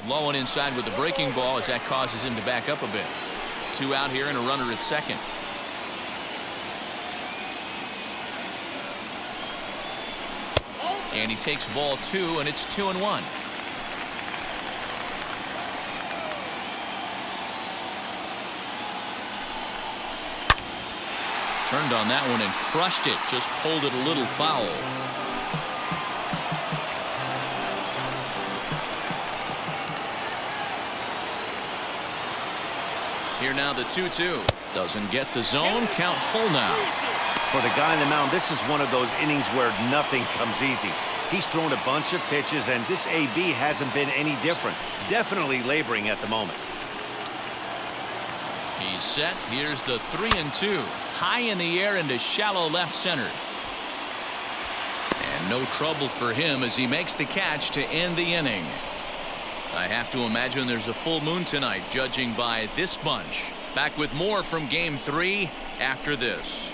Low and inside with the breaking ball as that causes him to back up a bit. 2 out here and a runner at second. And he takes ball 2 and it's 2-1. Turned on that one and crushed it. Just pulled it a little foul. Here now the 2-2. Doesn't get the zone. Count full now. For the guy on the mound, this is one of those innings where nothing comes easy. He's thrown a bunch of pitches, and this AB hasn't been any different. Definitely laboring at the moment. He's set. Here's the 3-2. High in the air into shallow left center. And no trouble for him as he makes the catch to end the inning. I have to imagine there's a full moon tonight, judging by this bunch. Back with more from Game 3 after this.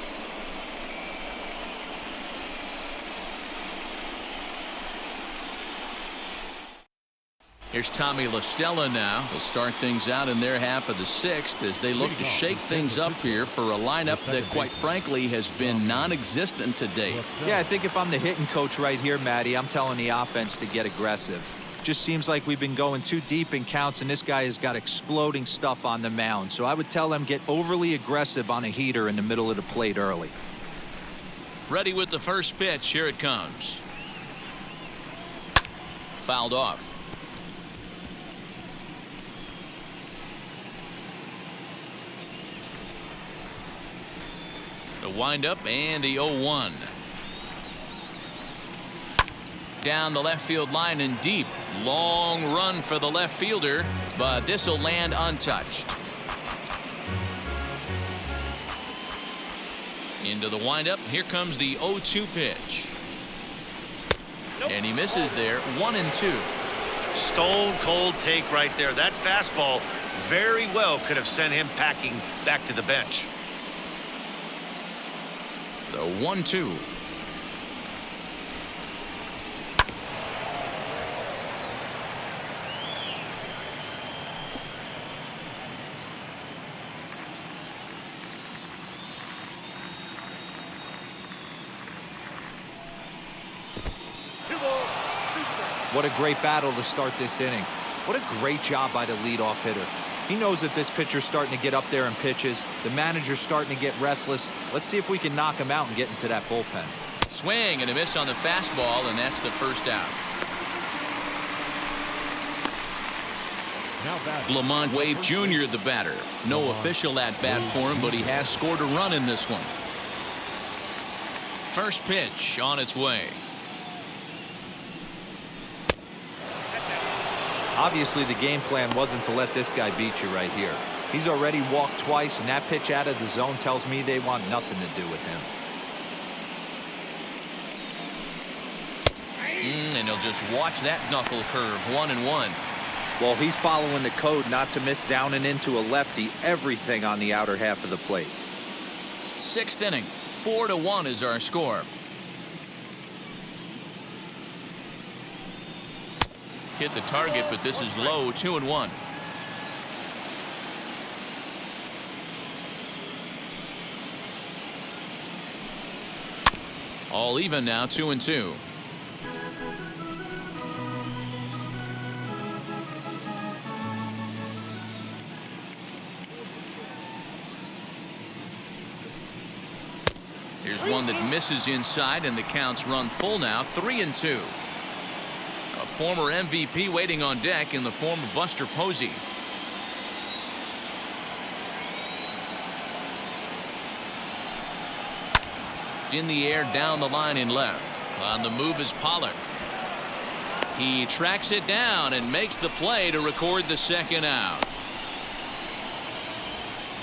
Here's Tommy La Stella now. They'll start things out in their half of the 6th as they look to shake things up here for a lineup that, quite frankly, has been non-existent to date. Yeah, I think if I'm the hitting coach right here, Matty, I'm telling the offense to get aggressive. Just seems like we've been going too deep in counts, and this guy has got exploding stuff on the mound. So I would tell them get overly aggressive on a heater in the middle of the plate early. Ready with the first pitch. Here it comes. Fouled off. The windup and the 0-1. Down the left field line and deep. Long run for the left fielder, but this will land untouched. Into the windup. Here comes the 0-2 pitch. And he misses there. 1-2. Stone cold take right there. That fastball very well could have sent him packing back to the bench. The 1-2. What a great battle to start this inning. What a great job by the leadoff hitter. He knows that this pitcher's starting to get up there in pitches. The manager's starting to get restless. Let's see if we can knock him out and get into that bullpen. Swing and a miss on the fastball, and that's the first out. Lamont Wade Jr. the batter. No official at bat for him, but he has scored a run in this one. First pitch on its way. Obviously, the game plan wasn't to let this guy beat you right here. He's already walked twice, and that pitch out of the zone tells me they want nothing to do with him. And he'll just watch that knuckle curve. 1-1. Well, he's following the code not to miss down and into a lefty. Everything on the outer half of the plate. 6th inning. 4-1 is our score. Hit the target, but this is low. 2-1. All even now. 2-2. Here's one that misses inside, and the counts run full now. 3-2. A former MVP waiting on deck in the form of Buster Posey. In the air, down the line in left. On the move is Pollock. He tracks it down and makes the play to record the second out.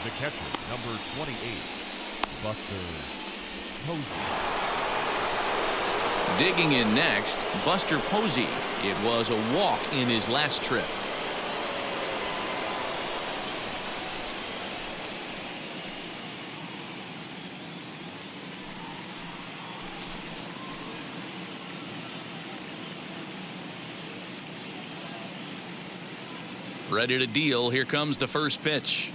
The catcher, number 28, Buster Posey. Digging in next, Buster Posey. It was a walk in his last trip. Ready to deal. Here comes the first pitch.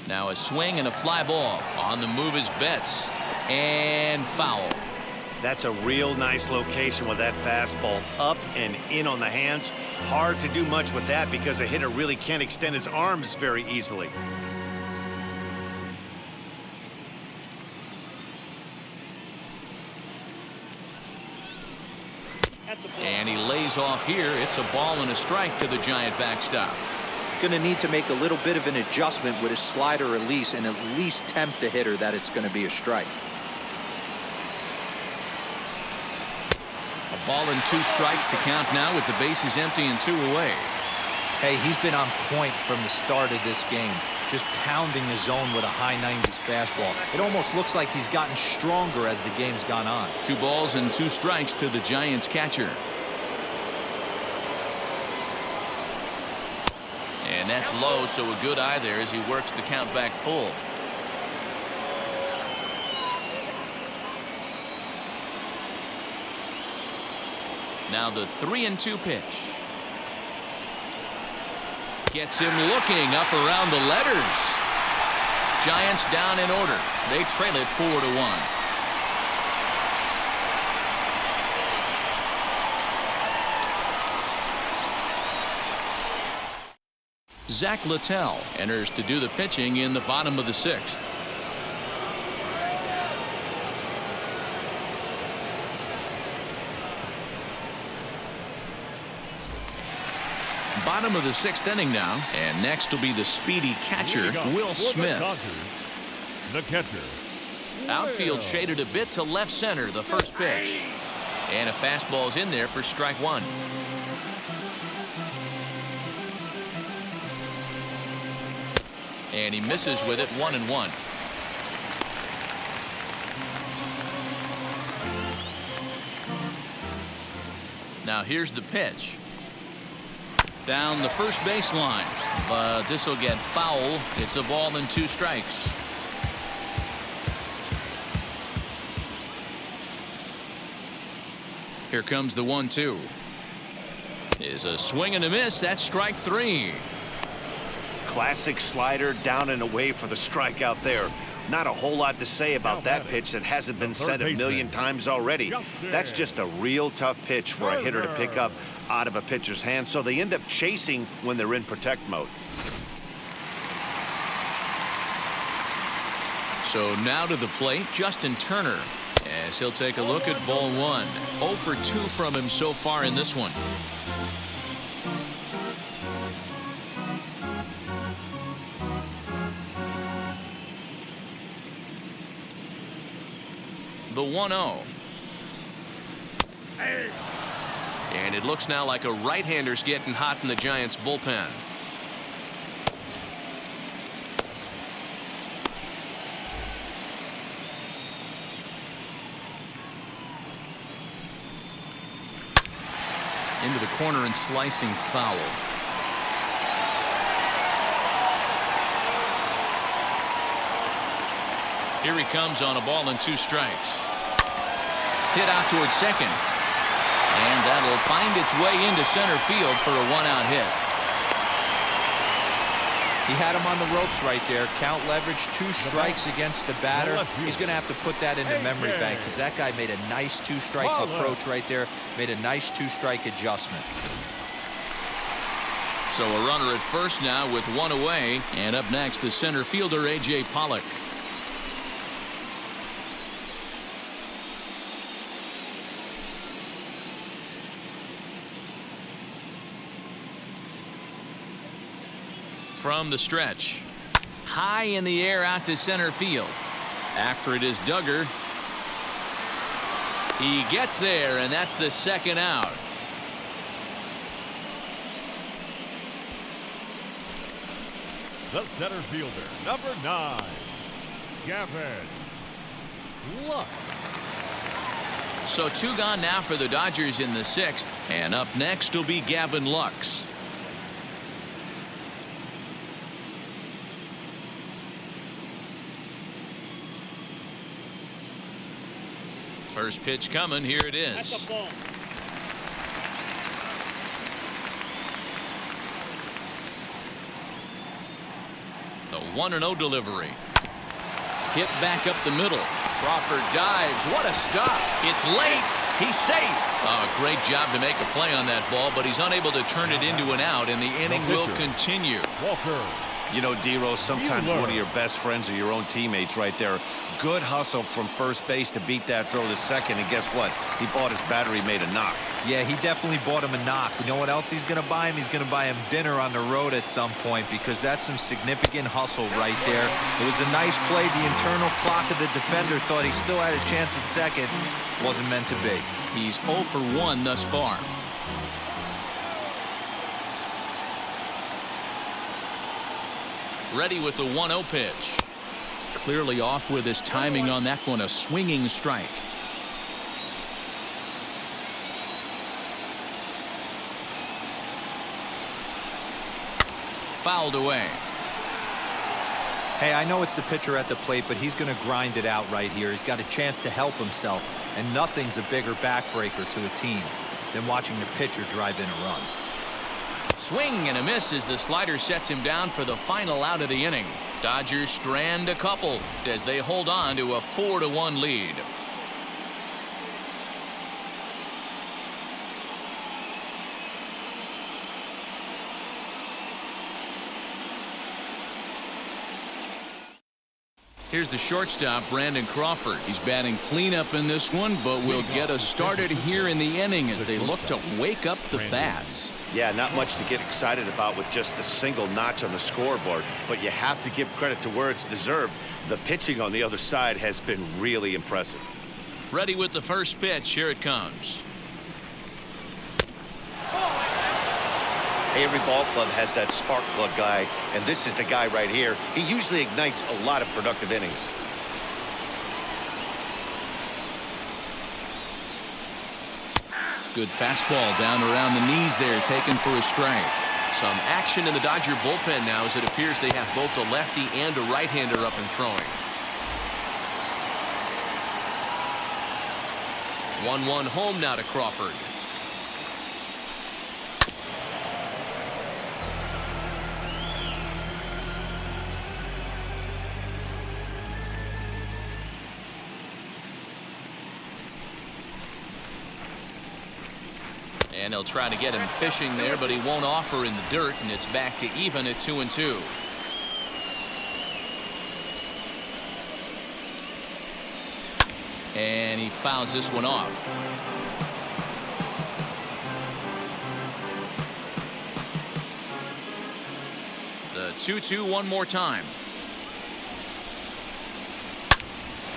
Now a swing and a fly ball. On the move is Betts. And foul. That's a real nice location with that fastball up and in on the hands. Hard to do much with that because a hitter really can't extend his arms very easily. And he lays off here. It's a ball and a strike to the Giant backstop. Going to need to make a little bit of an adjustment with his slider release and at least tempt the hitter that it's going to be a strike. A ball and 2 strikes, the count now with the bases empty and 2 away. Hey, he's been on point from the start of this game, just pounding the zone with a high 90s fastball. It almost looks like he's gotten stronger as the game's gone on. 2 balls and 2 strikes to the Giants catcher. And that's low, so a good eye there as he works the count back full. Now the 3-2 pitch. Gets him looking up around the letters. Giants down in order. They trail it 4-1. Zach Littell enters to do the pitching in the bottom of the 6th. Bottom of the 6th inning now, and next will be the speedy catcher, Will Smith. The catcher. Outfield shaded a bit to left center, the first pitch. And a fastball's in there for strike 1. And he misses with it, 1-1. Now here's the pitch. Down the first baseline, but this will get foul. It's a ball and 2 strikes. Here comes the 1-2. Is a swing and a miss. That's strike 3. Classic slider down and away for the strikeout there. Not a whole lot to say about that pitch that hasn't been said a million times already. That's just a real tough pitch for a hitter to pick up out of a pitcher's hand, so they end up chasing when they're in protect mode. So now to the plate, Justin Turner, as he'll take a look at ball 1. 0 for 2 from him so far in this one. The 1-0. And it looks now like a right-hander's getting hot in the Giants bullpen. Into the corner and slicing foul. Here he comes on a ball and 2 strikes. Hit out towards second. And that'll find its way into center field for a 1-out hit. He had him on the ropes right there. Count leverage, 2 strikes against the batter. He's going to have to put that into memory bank because that guy made a nice 2-strike approach right there. Made a nice 2-strike adjustment. So a runner at first now with 1 away. And up next, the center fielder, A.J. Pollock. From the stretch. High in the air out to center field. After it is Duggar. He gets there, and that's the second out. The center fielder, number 9, Gavin Lux. So 2 gone now for the Dodgers in the 6th, and up next will be Gavin Lux. First pitch coming. Here it That's is. a ball. The 1-0 delivery. Hit back up the middle. Crawford dives. What a stop. It's late. He's safe. Oh, great job to make a play on that ball, but he's unable to turn it into an out, and the inning will continue. Walker. You know, D-Rose, sometimes one of your best friends are your own teammates right there. Good hustle from first base to beat that throw to second, and guess what? He bought his battery made a knock. Yeah, he definitely bought him a knock. You know what else he's going to buy him? He's going to buy him dinner on the road at some point, because that's some significant hustle right there. It was a nice play. The internal clock of the defender thought he still had a chance at second. Wasn't meant to be. He's 0 for 1 thus far. Ready with the 1-0 pitch. Clearly off with his timing on that one. A swinging strike. Fouled away. Hey, I know it's the pitcher at the plate, but he's going to grind it out right here. He's got a chance to help himself, and nothing's a bigger backbreaker to a team than watching the pitcher drive in a run. Swing and a miss as the slider sets him down for the final out of the inning. Dodgers strand a couple as they hold on to a 4-1 lead. Here's the shortstop, Brandon Crawford. He's batting cleanup in this one, but will get us started here in the inning as they look to wake up the bats. Yeah, not much to get excited about with just a single notch on the scoreboard, but you have to give credit to where it's deserved. The pitching on the other side has been really impressive. Ready with the first pitch. Here it comes. Every ball club has that spark plug guy, and this is the guy right here. He usually ignites a lot of productive innings. Good fastball down around the knees there, taken for a strike. Some action in the Dodger bullpen now, as it appears they have both a lefty and a right-hander up and throwing. 1-1 home now to Crawford. And he'll try to get him fishing there, but he won't offer in the dirt, and it's back to even at 2-2. And he fouls this one off. The 2-2 one more time.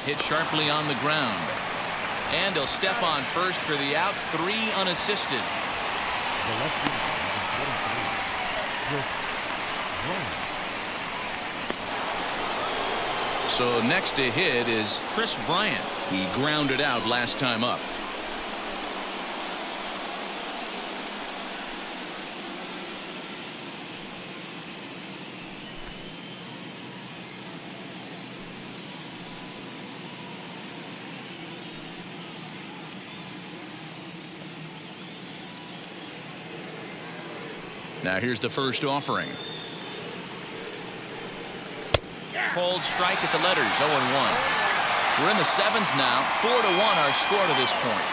Hit sharply on the ground. And he'll step on first for the out. 3 unassisted. The left fielder, So next to hit is Chris Bryant. He grounded out last time up. Now here's the first offering. Cold strike at the letters, 0-1. We're in the 7th now. 4-1 our score to this point.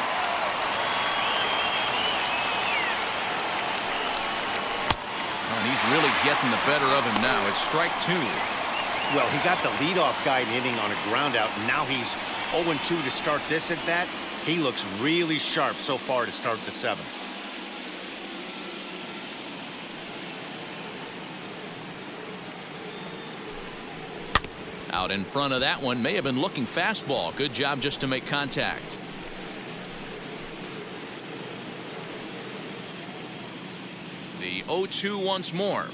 Oh, and he's really getting the better of him now. It's strike 2. Well, he got the leadoff guy in the inning on a ground out, and now he's 0-2 to start this at bat. He looks really sharp so far to start the 7th. Out in front of that one, may have been looking fastball. Good job just to make contact. The 0-2 once more.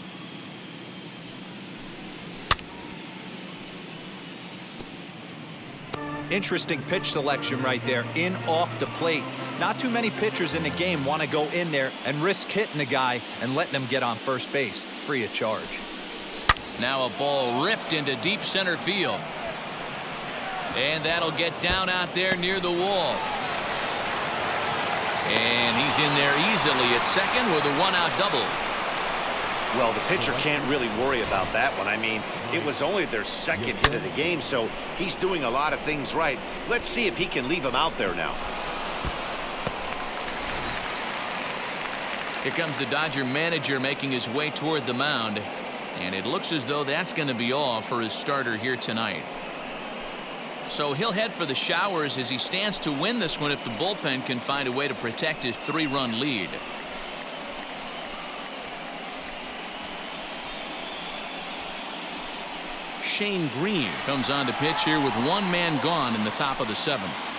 Interesting pitch selection right there, in off the plate. Not too many pitchers in the game want to go in there and risk hitting the guy and letting him get on first base free of charge. Now a ball ripped into deep center field. And that'll get down out there near the wall. And he's in there easily at second with a one-out double. Well, the pitcher can't really worry about that one. I mean, it was only their second hit of the game, so he's doing a lot of things right. Let's see if he can leave him out there now. Here comes the Dodger manager making his way toward the mound. And it looks as though that's going to be all for his starter here tonight. So he'll head for the showers as he stands to win this one if the bullpen can find a way to protect his 3-run lead. Shane Green comes on to pitch here with one man gone in the top of the 7th.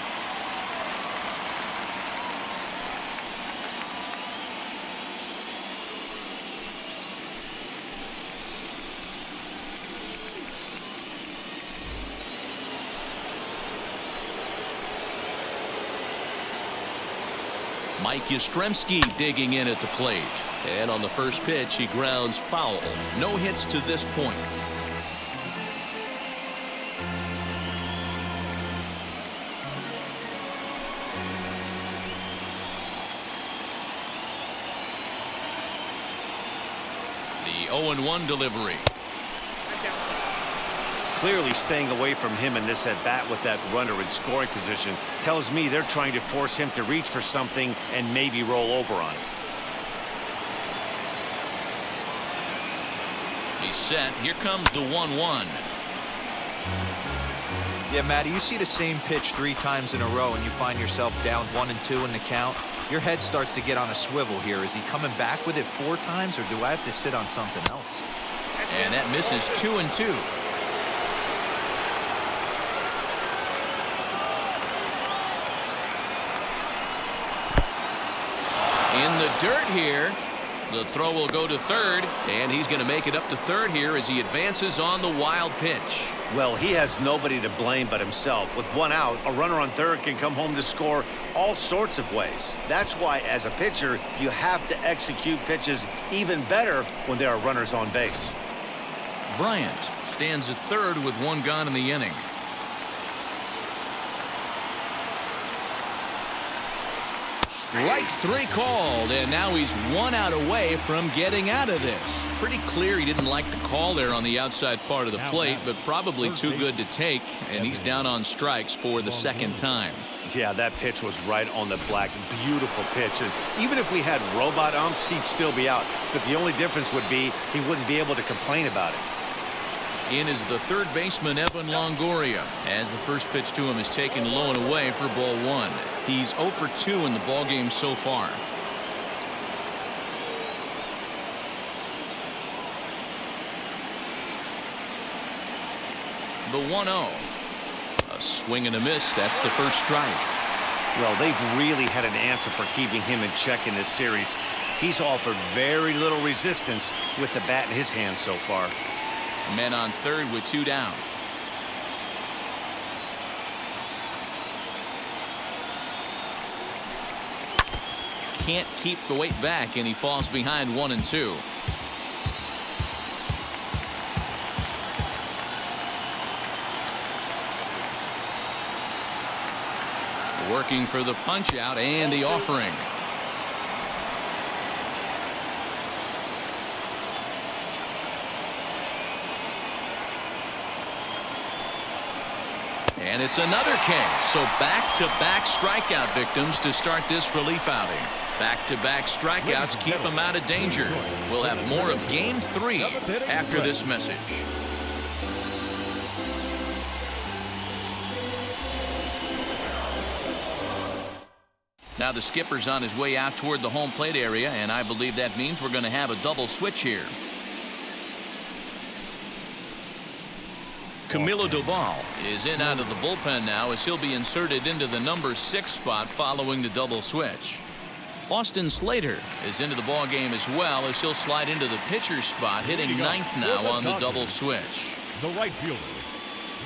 Mike Yastrzemski digging in at the plate. And on the first pitch, he grounds foul. No hits to this point. The 0-1 delivery. Clearly staying away from him in this at-bat with that runner in scoring position tells me they're trying to force him to reach for something and maybe roll over on it. He's set. Here comes the 1-1. Yeah, Matty, you see the same pitch 3 times in a row and you find yourself down 1-2 in the count. Your head starts to get on a swivel here. Is he coming back with it 4 times, or do I have to sit on something else? And that misses 2-2. In the dirt here. The throw will go to third, and he's going to make it up to third here as he advances on the wild pitch. Well, he has nobody to blame but himself. With 1 out, a runner on third can come home to score all sorts of ways. That's why, as a pitcher, you have to execute pitches even better when there are runners on base. Bryant stands at third with 1 gone in the inning. Strike 3 called, and now he's 1 out away from getting out of this. Pretty clear he didn't like the call there on the outside part of the plate, but probably too good to take, and he's down on strikes for the 2nd time. Yeah, that pitch was right on the black. Beautiful pitch. And even if we had robot umps, he'd still be out. But the only difference would be he wouldn't be able to complain about it. In is the third baseman, Evan Longoria, as the first pitch to him is taken low and away for ball 1. He's 0 for 2 in the ballgame so far. The 1-0. A swing and a miss. That's the first strike. Well, they've really had an answer for keeping him in check in this series. He's offered very little resistance with the bat in his hand so far. Men on third with 2 down. Can't keep the weight back, and he falls behind 1 and 2. Working for the punch out and the offering. And it's another K. So back-to-back strikeout victims to start this relief outing. Back-to-back strikeouts keep him out of danger. We'll have more of Game 3 after this message. Now the skipper's on his way out toward the home plate area, and I believe that means we're going to have a double switch here. Camilo Doval is in out of the bullpen now as he'll be inserted into the number 6 spot following the double switch. Austin Slater is into the ball game as well, as he'll slide into the pitcher's spot, hitting ninth now on the double switch. The right fielder,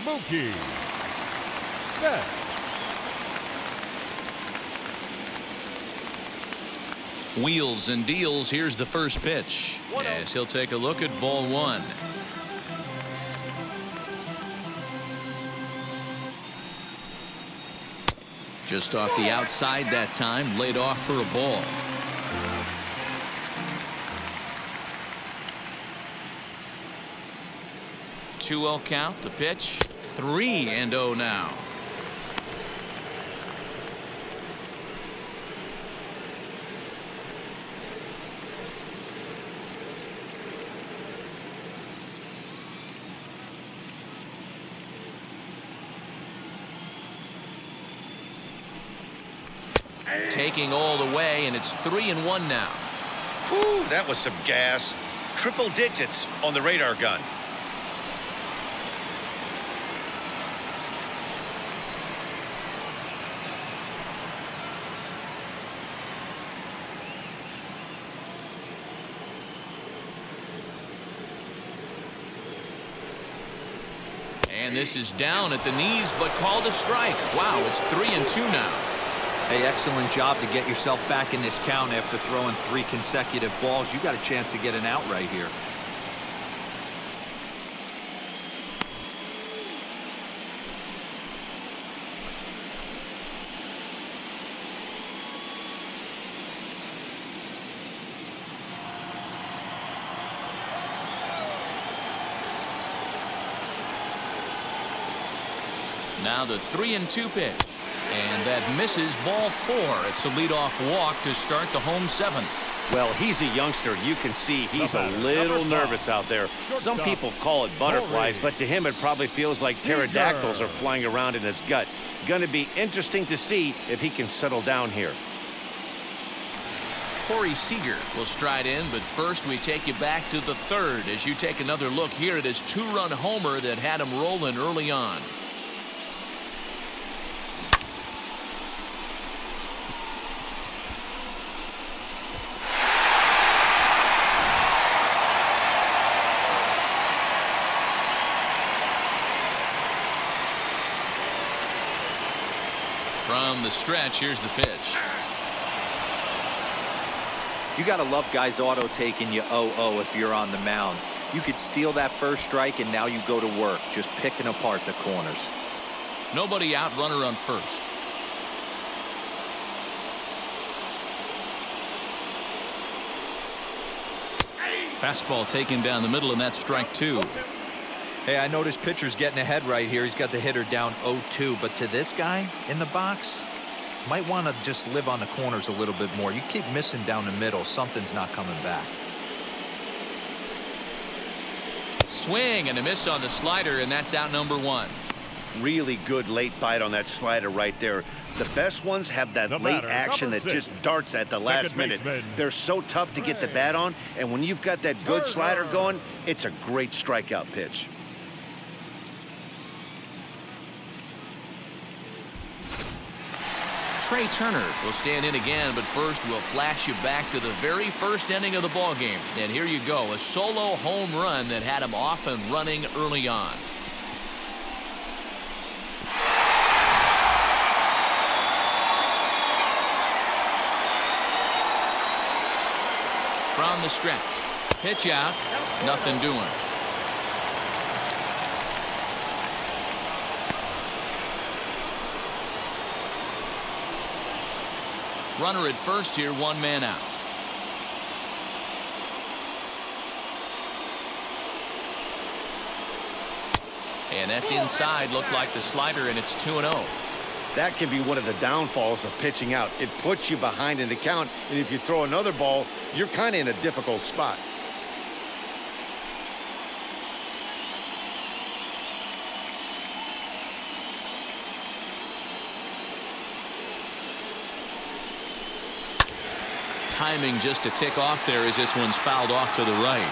Mookie Betts. Wheels and deals. Here's the first pitch, as he'll take a look at ball one. Just off the outside that time, laid off for a ball. Two-0 count, the pitch, 3-0 now. Taking all the way, and it's 3-1 now. Whew, that was some gas. Triple digits on the radar gun. And this is down at the knees, but called a strike. Wow, it's 3-2 now. Hey, excellent job to get yourself back in this count after throwing 3 consecutive balls. You got a chance to get an out right here. Now the 3-2 pitch. And that misses, ball 4. It's a leadoff walk to start the home 7th. Well, he's a youngster. You can see he's a little nervous out there. Some people call it butterflies, but to him it probably feels like pterodactyls are flying around in his gut. Going to be interesting to see if he can settle down here. Corey Seager will stride in, but first we take you back to the 3rd as you take another look here at his 2-run homer that had him rolling early on. From the stretch, here's the pitch. You got to love guys auto taking you 0-0 if you're on the mound. You could steal that first strike, and now you go to work, just picking apart the corners. Nobody out, runner on first. Fastball taken down the middle, and that's strike 2. Hey, I noticed pitcher's getting ahead right here. He's got the hitter down 0-2, but to this guy in the box, might want to just live on the corners a little bit more. You keep missing down the middle, something's not coming back. Swing and a miss on the slider, and that's out number 1. Really good late bite on that slider right there. The best ones have that late action that just darts at the last minute. They're so tough to get the bat on, and when you've got that good slider going, it's a great strikeout pitch. Trey Turner will stand in again, but first we'll flash you back to the very first inning of the ball game. And here you go, a solo home run that had him off and running early on. From the stretch, pitch out, nothing doing. Runner at first here, 1 man out. And that's inside, looked like the slider, and it's 2-0. That can be one of the downfalls of pitching out. It puts you behind in the count, and if you throw another ball, you're kind of in a difficult spot. Timing just to tick off there as this one's fouled off to the right.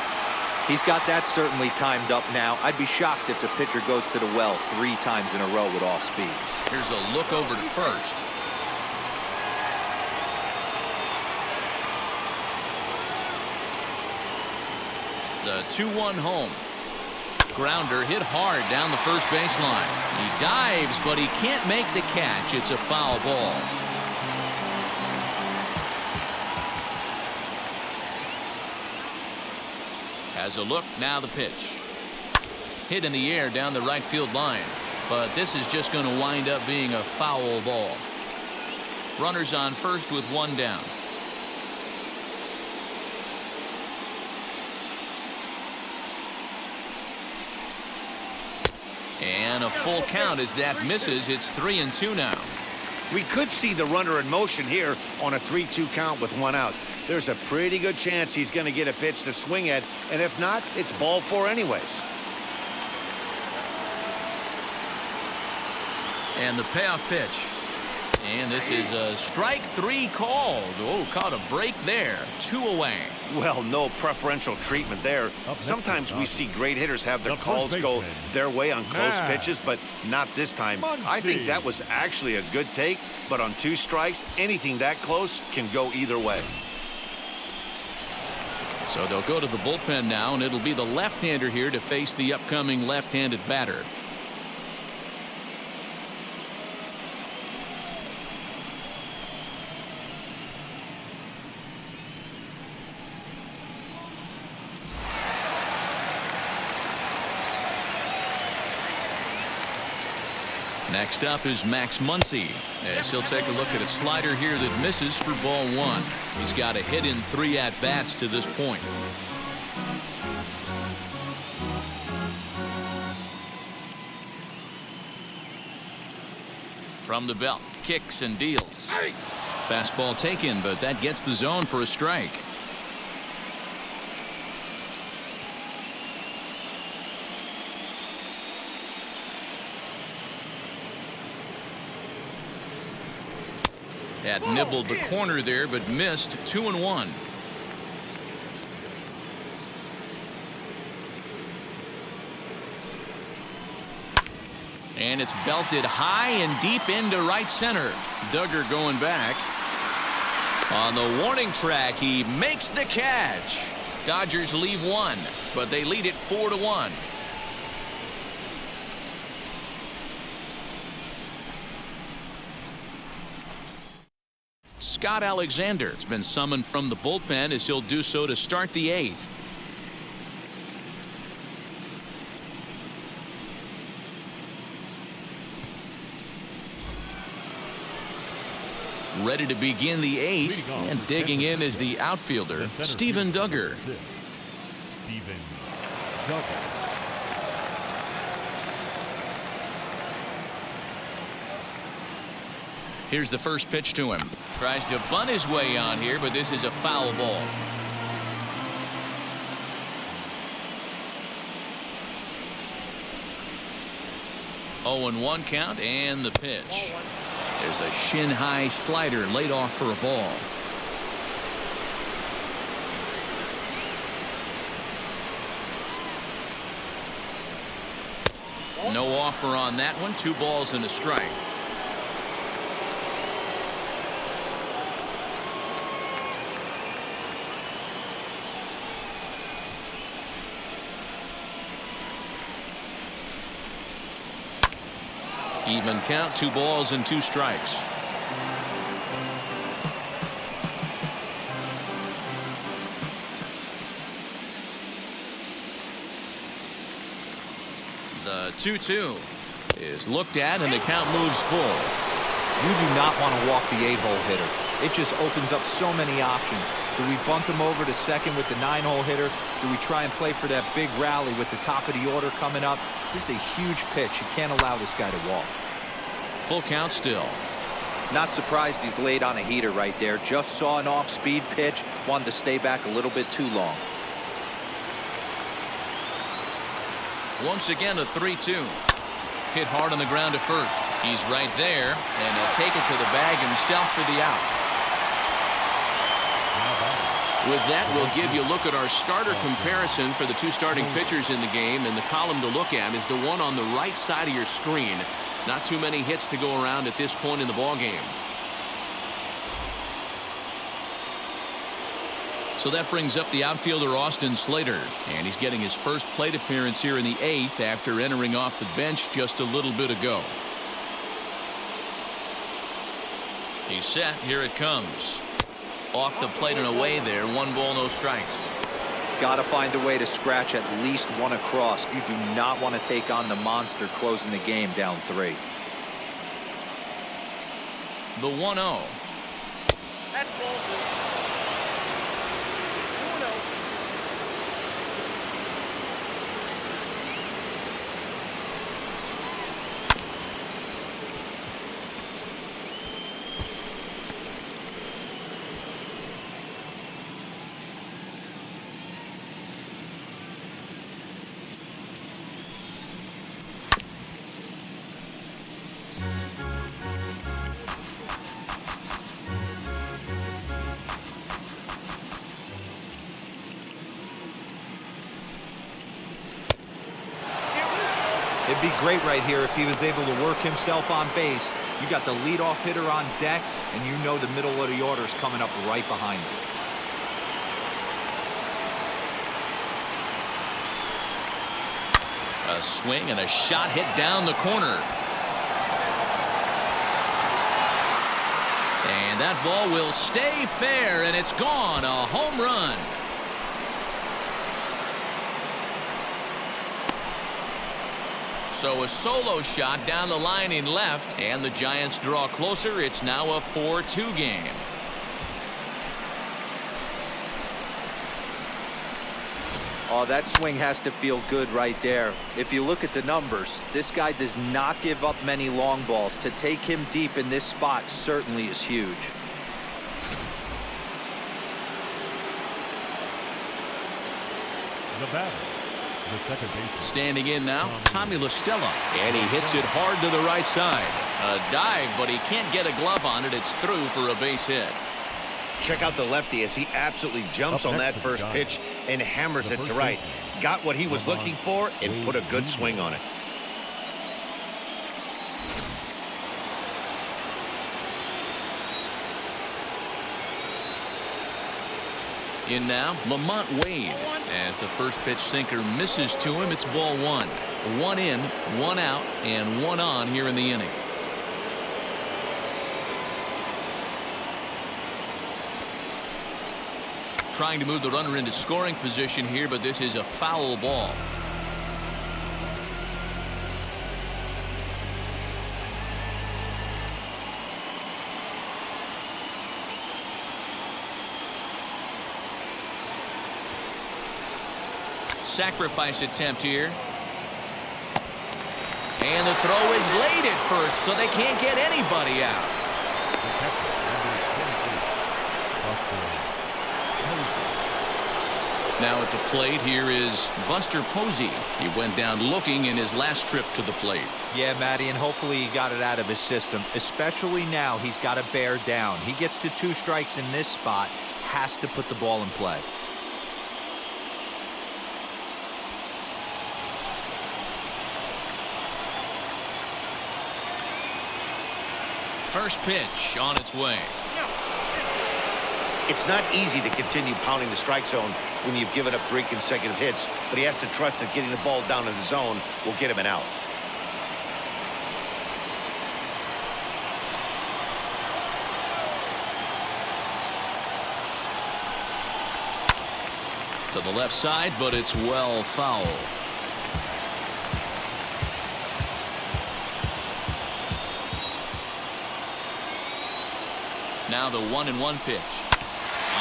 He's got that certainly timed up now. I'd be shocked if the pitcher goes to the well 3 times in a row with off speed. Here's a look over to first. The 2-1 home. Grounder hit hard down the first baseline. He dives, but he can't make the catch. It's a foul ball. Has a look, now the pitch. Hit in the air down the right field line, but this is just going to wind up being a foul ball. Runners on first with one down. And a full count as that misses. It's 3-2 now. We could see the runner in motion here on a 3-2 count with one out. There's a pretty good chance he's going to get a pitch to swing at, and if not, it's ball four anyways. And the payoff pitch. And this is a strike three called. Oh, caught a break there. 2 away. Well, no preferential treatment there. Sometimes we see great hitters have their calls go their way on close pitches, but not this time. I think that was actually a good take, but on 2 strikes, anything that close can go either way. So they'll go to the bullpen now, and it'll be the left-hander here to face the upcoming left-handed batter. Next up is Max Muncie, as he'll take a look at a slider here that misses for ball 1. He's got a hit in 3 at-bats to this point. From the belt, kicks and deals. Fastball taken, but that gets the zone for a strike. Had nibbled the corner there, but missed. 2-1. And it's belted high and deep into right center. Duggar going back. On the warning track, he makes the catch. Dodgers leave 1, but they lead it 4-1. Scott Alexander has been summoned from the bullpen as he'll do so to start the 8th. Ready to begin the 8th, and digging in is the outfielder, Steven Duggar. Steven Duggar. Here's the first pitch to him. Tries to bunt his way on here, but this is a foul ball. Oh, and 1 count, and the pitch. There's a shin-high slider laid off for a ball. No offer on that one. 2 balls and a strike. Even count, 2 balls and 2 strikes. The 2-2 is looked at, and the count moves full. You do not want to walk the 8-hole hitter. It just opens up so many options. Do we bunt him over to second with the 9-hole hitter? Do we try and play for that big rally with the top of the order coming up? This is a huge pitch. You can't allow this guy to walk. Full count still. Not surprised he's laid on a heater right there. Just saw an off-speed pitch. Wanted to stay back a little bit too long. Once again, a 3-2. Hit hard on the ground to first. He's right there, and he'll take it to the bag himself for the out. With that, we'll give you a look at our starter comparison for the 2 starting pitchers in the game, and the column to look at is the one on the right side of your screen. Not too many hits to go around at this point in the ballgame. So that brings up the outfielder Austin Slater, and he's getting his first plate appearance here in the 8th after entering off the bench just a little bit ago. He's set. Here it comes. Off the plate and away there. 1 ball, no strikes. Got to find a way to scratch at least one across. You do not want to take on the monster closing the game down 3. The 1-0. That's ball 2-0. It'd be great right here if he was able to work himself on base. You got the leadoff hitter on deck, and you know the middle of the order is coming up right behind you. A swing and a shot hit down the corner. And that ball will stay fair, and it's gone. A home run. So a solo shot down the line in left, and the Giants draw closer. It's now a 4-2 game. Oh, that swing has to feel good right there. If you look at the numbers, this guy does not give up many long balls. To take him deep in this spot certainly is huge. The batter, the second baseman. Standing in now, Tommy La Stella. And he hits it hard to the right side. A dive, but he can't get a glove on it. It's through for a base hit. Check out the lefty as he absolutely jumps on that first pitch and hammers it to right. Got what he was looking for and put a good swing on it. In now, Lamont Wade. As the first pitch sinker misses to him, it's ball 1. 1 in, 1 out, and 1 on here in the inning. Trying to move the runner into scoring position here, but this is a foul ball. Sacrifice attempt here. And the throw is late at first, so they can't get anybody out. Now at the plate, here is Buster Posey. He went down looking in his last trip to the plate. Yeah, Matty, and hopefully he got it out of his system. Especially now, he's got to bear down. He gets the 2 strikes in this spot, has to put the ball in play. First pitch on its way. It's not easy to continue pounding the strike zone when you've given up 3 consecutive hits, but he has to trust that getting the ball down in the zone will get him an out. To the left side, but it's well foul. Now the 1-1 pitch.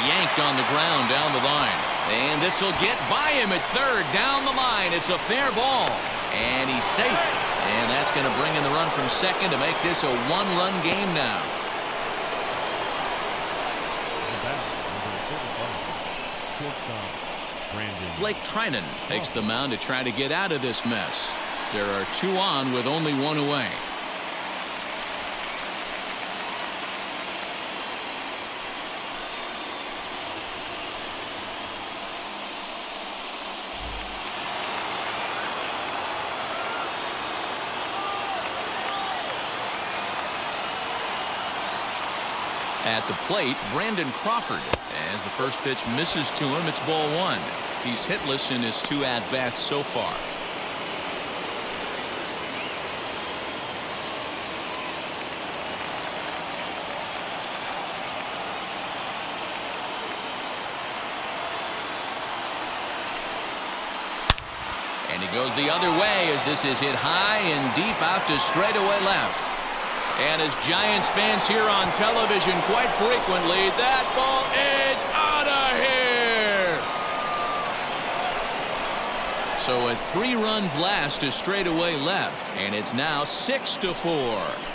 Yanked on the ground down the line. And this will get by him at third down the line. It's a fair ball. And he's safe. And that's going to bring in the run from second to make this a 1-run game now. Blake Trinan takes the mound to try to get out of this mess. There are 2 on with only 1 away. At the plate, Brandon Crawford. As the first pitch misses to him, it's ball one. He's hitless in his 2 at-bats so far. And he goes the other way as this is hit high and deep out to straightaway left. And as Giants fans hear on television quite frequently, that ball is out of here. So a 3-run blast to straightaway left, and it's now 6-4.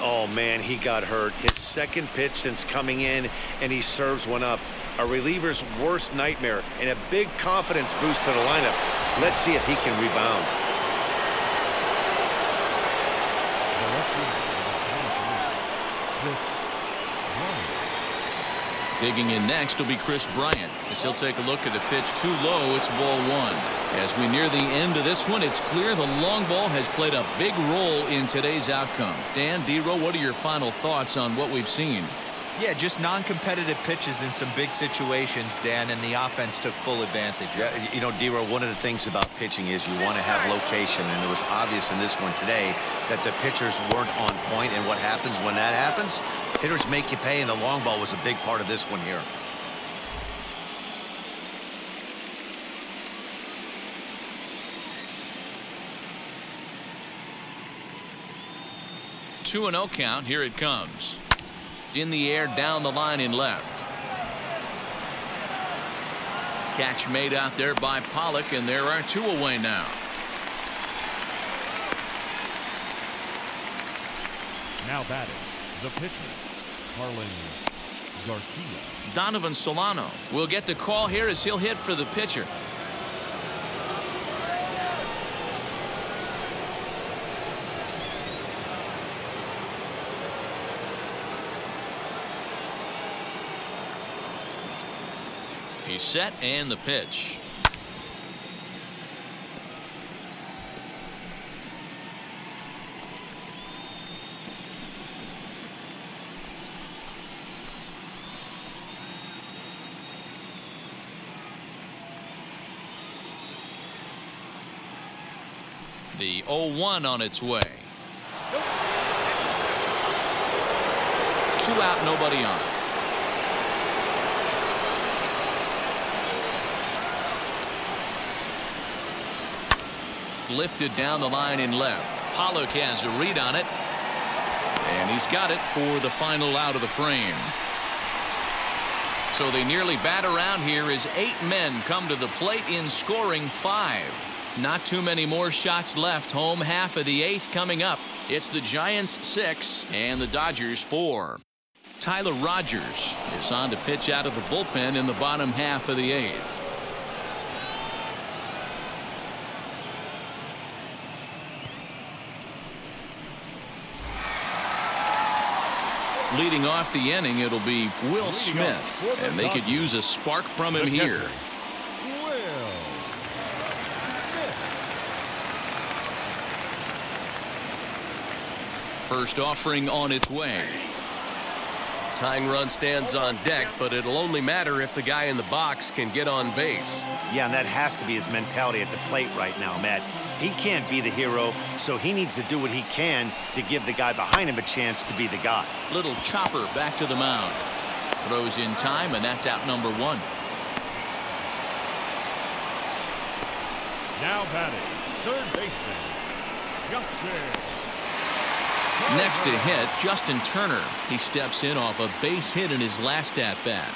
Oh, man, he got hurt. His second pitch since coming in, and he serves one up. A reliever's worst nightmare and a big confidence boost to the lineup. Let's see if he can rebound. Digging in next will be Chris Bryant. As he'll take a look at the pitch too low, it's ball one. As we near the end of this one, it's clear the long ball has played a big role in today's outcome. Dan, D-Row, what are your final thoughts on what we've seen? Yeah, just non-competitive pitches in some big situations, Dan, and the offense took full advantage. Yeah, you know, D-Row, one of the things about pitching is you want to have location, and it was obvious in this one today that the pitchers weren't on point, and what happens when that happens? Hitters make you pay, and the long ball was a big part of this one here. Two and 0 count. Here it comes. In the air, down the line in left. Catch made out there by Pollock, and there are 2 away now. Now batting, the pitcher, Carlin Garcia. Donovan Solano will get the call here as he'll hit for the pitcher. He's set and the pitch. The 0-1 on its way. 2 out, nobody on. Lifted down the line in left. Pollock has a read on it, and he's got it for the final out of the frame. So they nearly bat around here as 8 men come to the plate in scoring 5. Not too many more shots left. Home half of the 8th coming up. It's the Giants 6 and the Dodgers 4. Tyler Rogers is on to pitch out of the bullpen in the bottom half of the 8th. Leading off the inning, it'll be Will Smith, and they could use a spark from him here. First offering on its way. Tying run stands on deck, but it'll only matter if the guy in the box can get on base. Yeah, and that has to be his mentality at the plate right now, Matt. He can't be the hero, so he needs to do what he can to give the guy behind him a chance to be the guy. Little chopper back to the mound. Throws in time, and that's out number 1. Now batting, third baseman, Justin. Next to hit, Justin Turner. He steps in off a base hit in his last at-bat.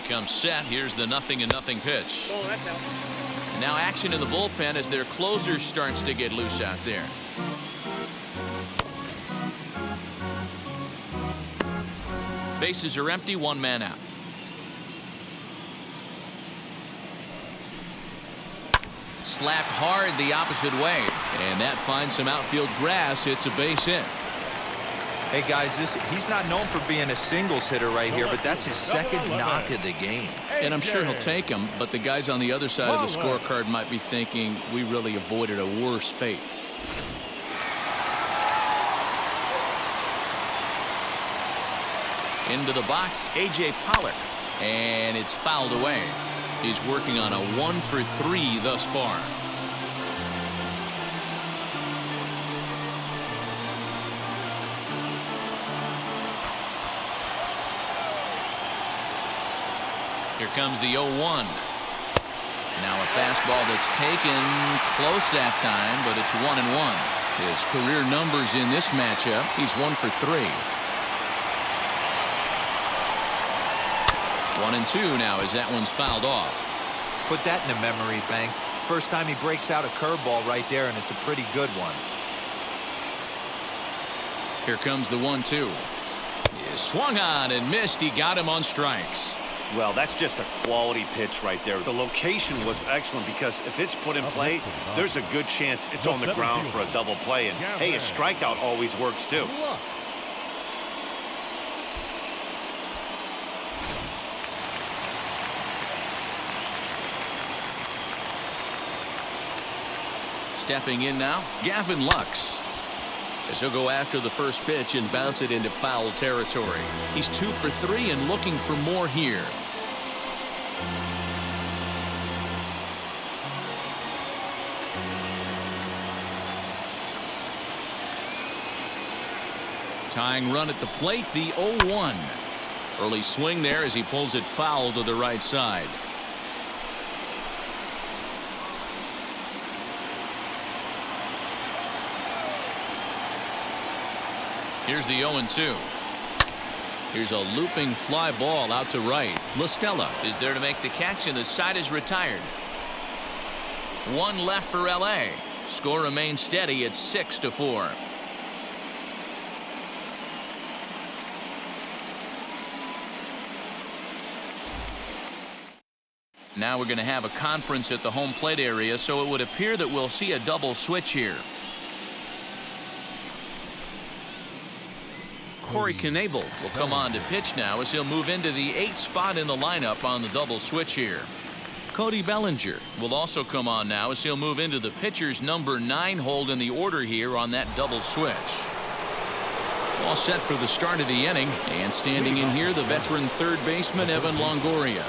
Comes set. Here's the 0-0 pitch. Oh, that's out. And now action in the bullpen as their closer starts to get loose out there. Bases are empty, 1 man out. Slapped hard the opposite way. And that finds some outfield grass. It's a base hit. Hey guys, he's not known for being a singles hitter right here, but that's his second knock of the game. And I'm sure he'll take him, but the guys on the other side of the scorecard might be thinking we really avoided a worse fate. Into the box, A.J. Pollock. And it's fouled away. He's working on a 1-for-3 thus far. Here comes the 0-1. Now a fastball that's taken close that time, but it's 1-1. His career numbers in this matchup, he's 1-for-3. 1-2 now as that one's fouled off. Put that in a memory bank. First time he breaks out a curveball right there, and it's a pretty good one. Here comes the 1-2. He swung on and missed. He got him on strikes. Well, that's just a quality pitch right there. The location was excellent because if it's put in play, there's a good chance it's on the ground for a double play. And hey, a strikeout always works too. Stepping in now, Gavin Lux. As he'll go after the first pitch and bounce it into foul territory. He's 2-for-3 and looking for more here. Tying run at the plate, the 0-1. Early swing there as he pulls it foul to the right side. Here's the 0-2. Here's a looping fly ball out to right. LaStella is there to make the catch, and the side is retired. One left for L.A. Score remains steady at 6-4. Now we're going to have a conference at the home plate area, so it would appear that we'll see a double switch here. Corey Knebel will come on to pitch now as he'll move into the 8th spot in the lineup on the double switch here. Cody Bellinger will also come on now as he'll move into the pitcher's number 9 hold in the order here on that double switch. All set for the start of the inning, and standing in here, the veteran third baseman Evan Longoria.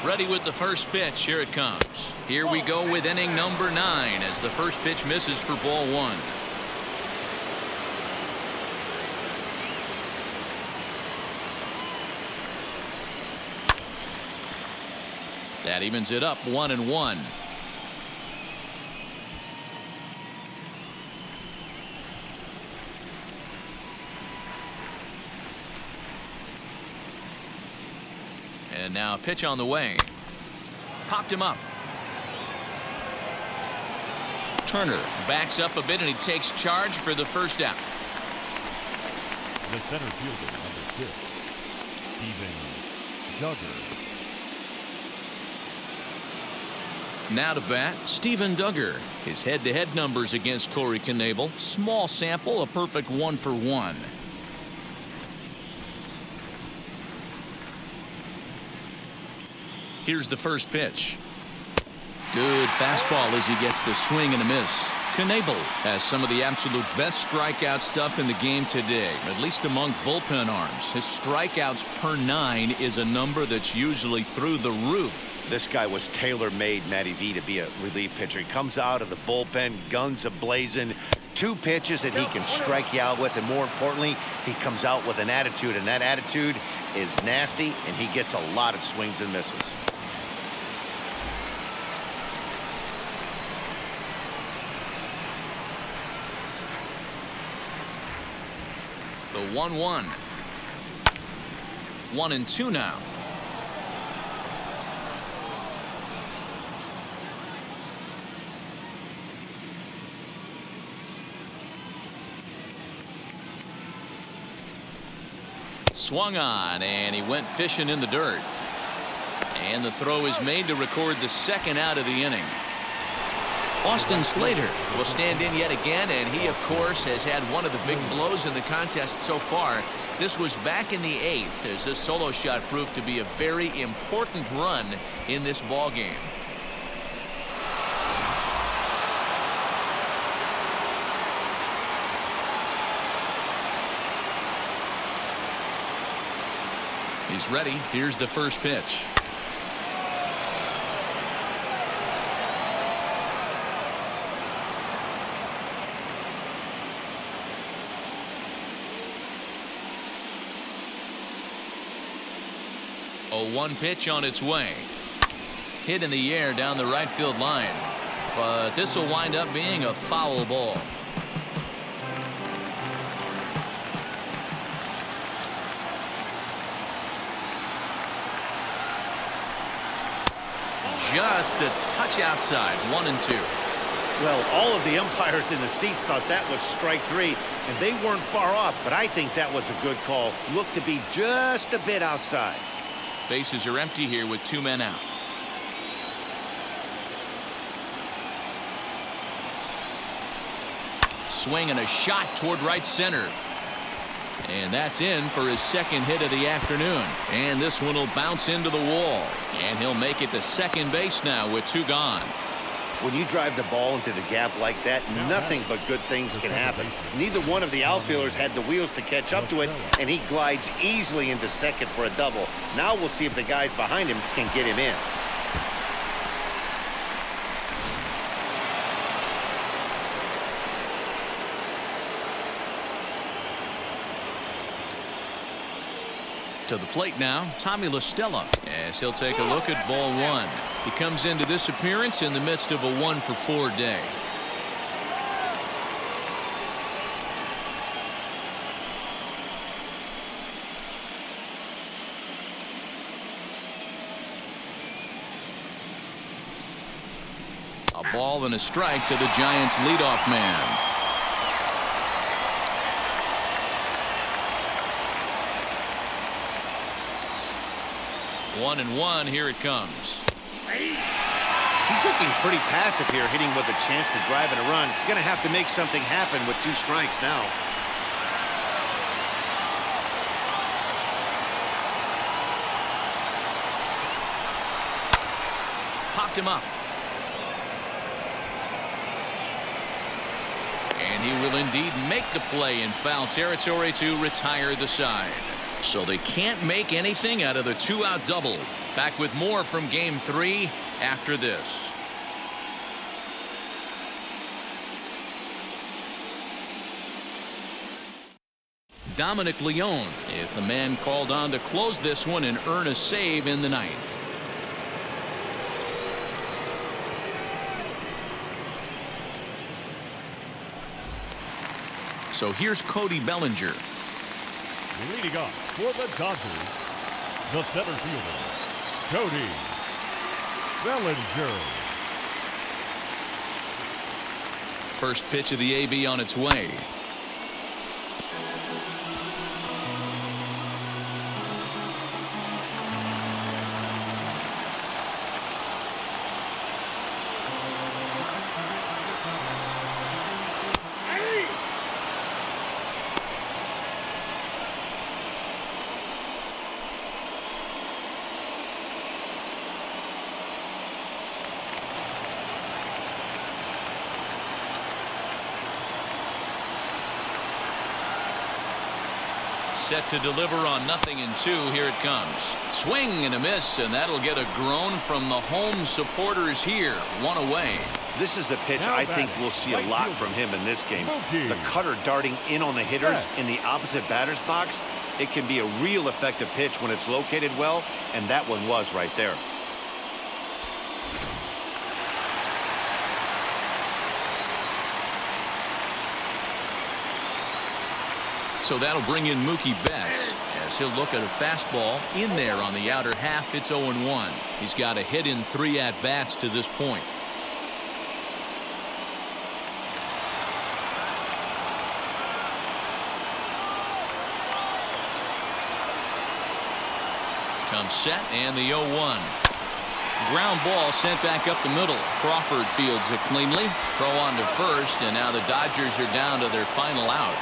Ready with the first pitch. Here it comes. Here we go with inning number 9 as the first pitch misses for ball 1. That evens it up 1-1. And now a pitch on the way. Popped him up. Turner backs up a bit and he takes charge for the first out. The center fielder, number 6, Steven Duggar. Now to bat, Steven Duggar. His head-to-head numbers against Corey Knebel. Small sample, a perfect 1-for-1. Here's the first pitch. Good fastball as he gets the swing and a miss. Knebel has some of the absolute best strikeout stuff in the game today, at least among bullpen arms. His strikeouts per 9 is a number that's usually through the roof. This guy was tailor-made, Matty V, to be a relief pitcher. He comes out of the bullpen, guns a-blazing, 2 pitches that he can strike you out with, and more importantly, he comes out with an attitude, and that attitude is nasty, and he gets a lot of swings and misses. The 1-1. 1-2 now. Swung on, and he went fishing in the dirt. And the throw is made to record the second out of the inning. Austin Slater will stand in yet again, and he, of course, has had one of the big blows in the contest so far. This was back in the 8th as this solo shot proved to be a very important run in this ball game. He's ready. Here's the first pitch. A 1 pitch on its way. Hit in the air down the right field line. But this will wind up being a foul ball. Just a touch outside. 1-2. Well, all of the umpires in the seats thought that was strike 3, and they weren't far off, but I think that was a good call. Looked to be just a bit outside. Bases are empty here with 2 men out. Swing and a shot toward right center. And that's in for his second hit of the afternoon. And this one will bounce into the wall. And he'll make it to second base now with 2 gone. When you drive the ball into the gap like that, nothing but good things can happen. Neither one of the outfielders had the wheels to catch up to it, and he glides easily into second for a double. Now we'll see if the guys behind him can get him in. To the plate now, Tommy La Stella, as he'll take a look at ball 1. He comes into this appearance in the midst of a 1-for-4 day. A ball and a strike to the Giants' leadoff man. 1-1. Here it comes. He's looking pretty passive here, hitting with a chance to drive in a run. Going to have to make something happen with 2 strikes now. Popped him up. And he will indeed make the play in foul territory to retire the side. So they can't make anything out of the 2-out double. Back with more from Game 3 after this. Dominic Leone is the man called on to close this one and earn a save in the 9th. So here's Cody Bellinger. Leading up for the Dodgers, the center fielder, Cody Bellinger. First pitch of the AB on its way. Set to deliver on 0-2. Here it comes. Swing and a miss, and that'll get a groan from the home supporters here. 1 away. This is a pitch I think we'll see a lot from him in this game. The cutter darting in on the hitters in the opposite batter's box. It can be a real effective pitch when it's located well, and that one was right there. So that'll bring in Mookie Betts as he'll look at a fastball in there on the outer half. It's 0-1. He's got a hit in 3 at-bats to this point. Comes set and the 0-1. Ground ball sent back up the middle. Crawford fields it cleanly. Throw on to first, and now the Dodgers are down to their final out.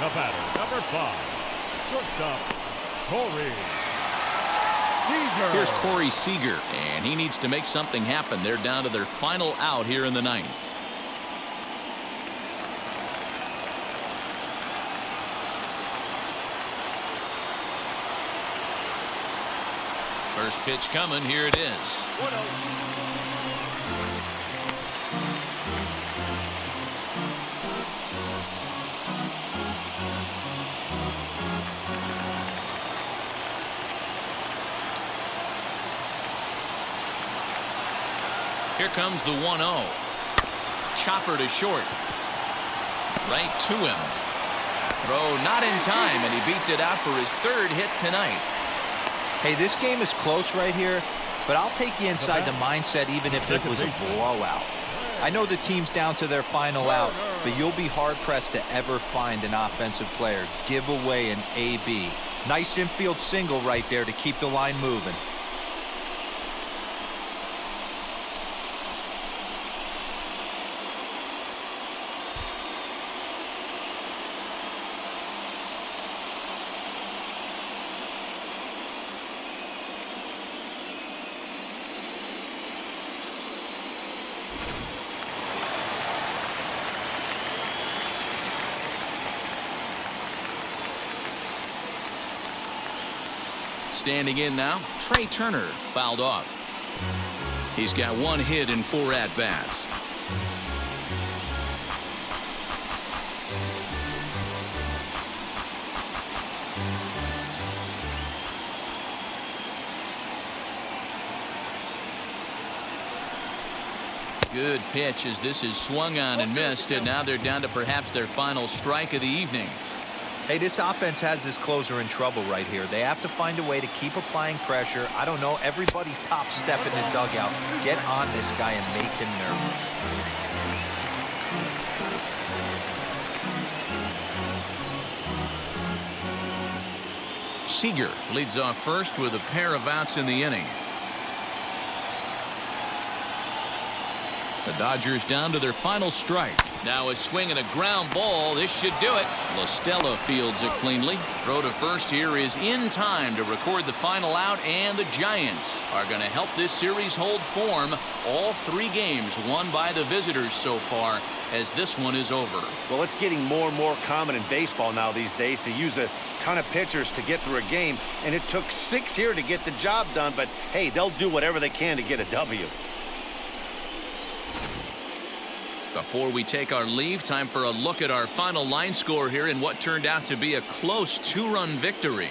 The batter, number 5, shortstop, Corey Seager. Here's Corey Seager, and he needs to make something happen. They're down to their final out here in the 9th. First pitch coming. Here it is. Here comes the 1-0. Chopper to short. Right to him. Throw not in time, and he beats it out for his 3rd hit tonight. Hey, this game is close right here, but I'll take you inside the mindset even if it was a blowout. I know the team's down to their final out, but you'll be hard-pressed to ever find an offensive player give away an AB. Nice infield single right there to keep the line moving. Standing in now, Trey Turner fouled off. He's got 1 hit and 4 at-bats. Good pitch as this is swung on and missed, and now they're down to perhaps their final strike of the evening. Hey, this offense has this closer in trouble right here. They have to find a way to keep applying pressure. I don't know, everybody top step in the dugout. Get on this guy and make him nervous. Seager leads off first with a pair of outs in the inning. The Dodgers down to their final strike. Now a swing and a ground ball. This should do it. LaStella fields it cleanly. Throw to first here is in time to record the final out, and the Giants are going to help this series hold form. All 3 games won by the visitors so far, as this one is over. Well, it's getting more and more common in baseball now these days to use a ton of pitchers to get through a game, and it took 6 here to get the job done, but hey, they'll do whatever they can to get a W. Before we take our leave, time for a look at our final line score here in what turned out to be a close 2-run victory.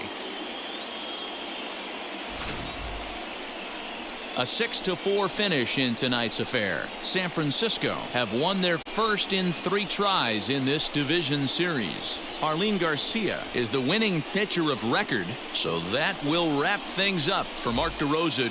A 6-4 finish in tonight's affair. San Francisco have won their first in 3 tries in this division series. Arlene Garcia is the winning pitcher of record, so that will wrap things up for Mark DeRosa.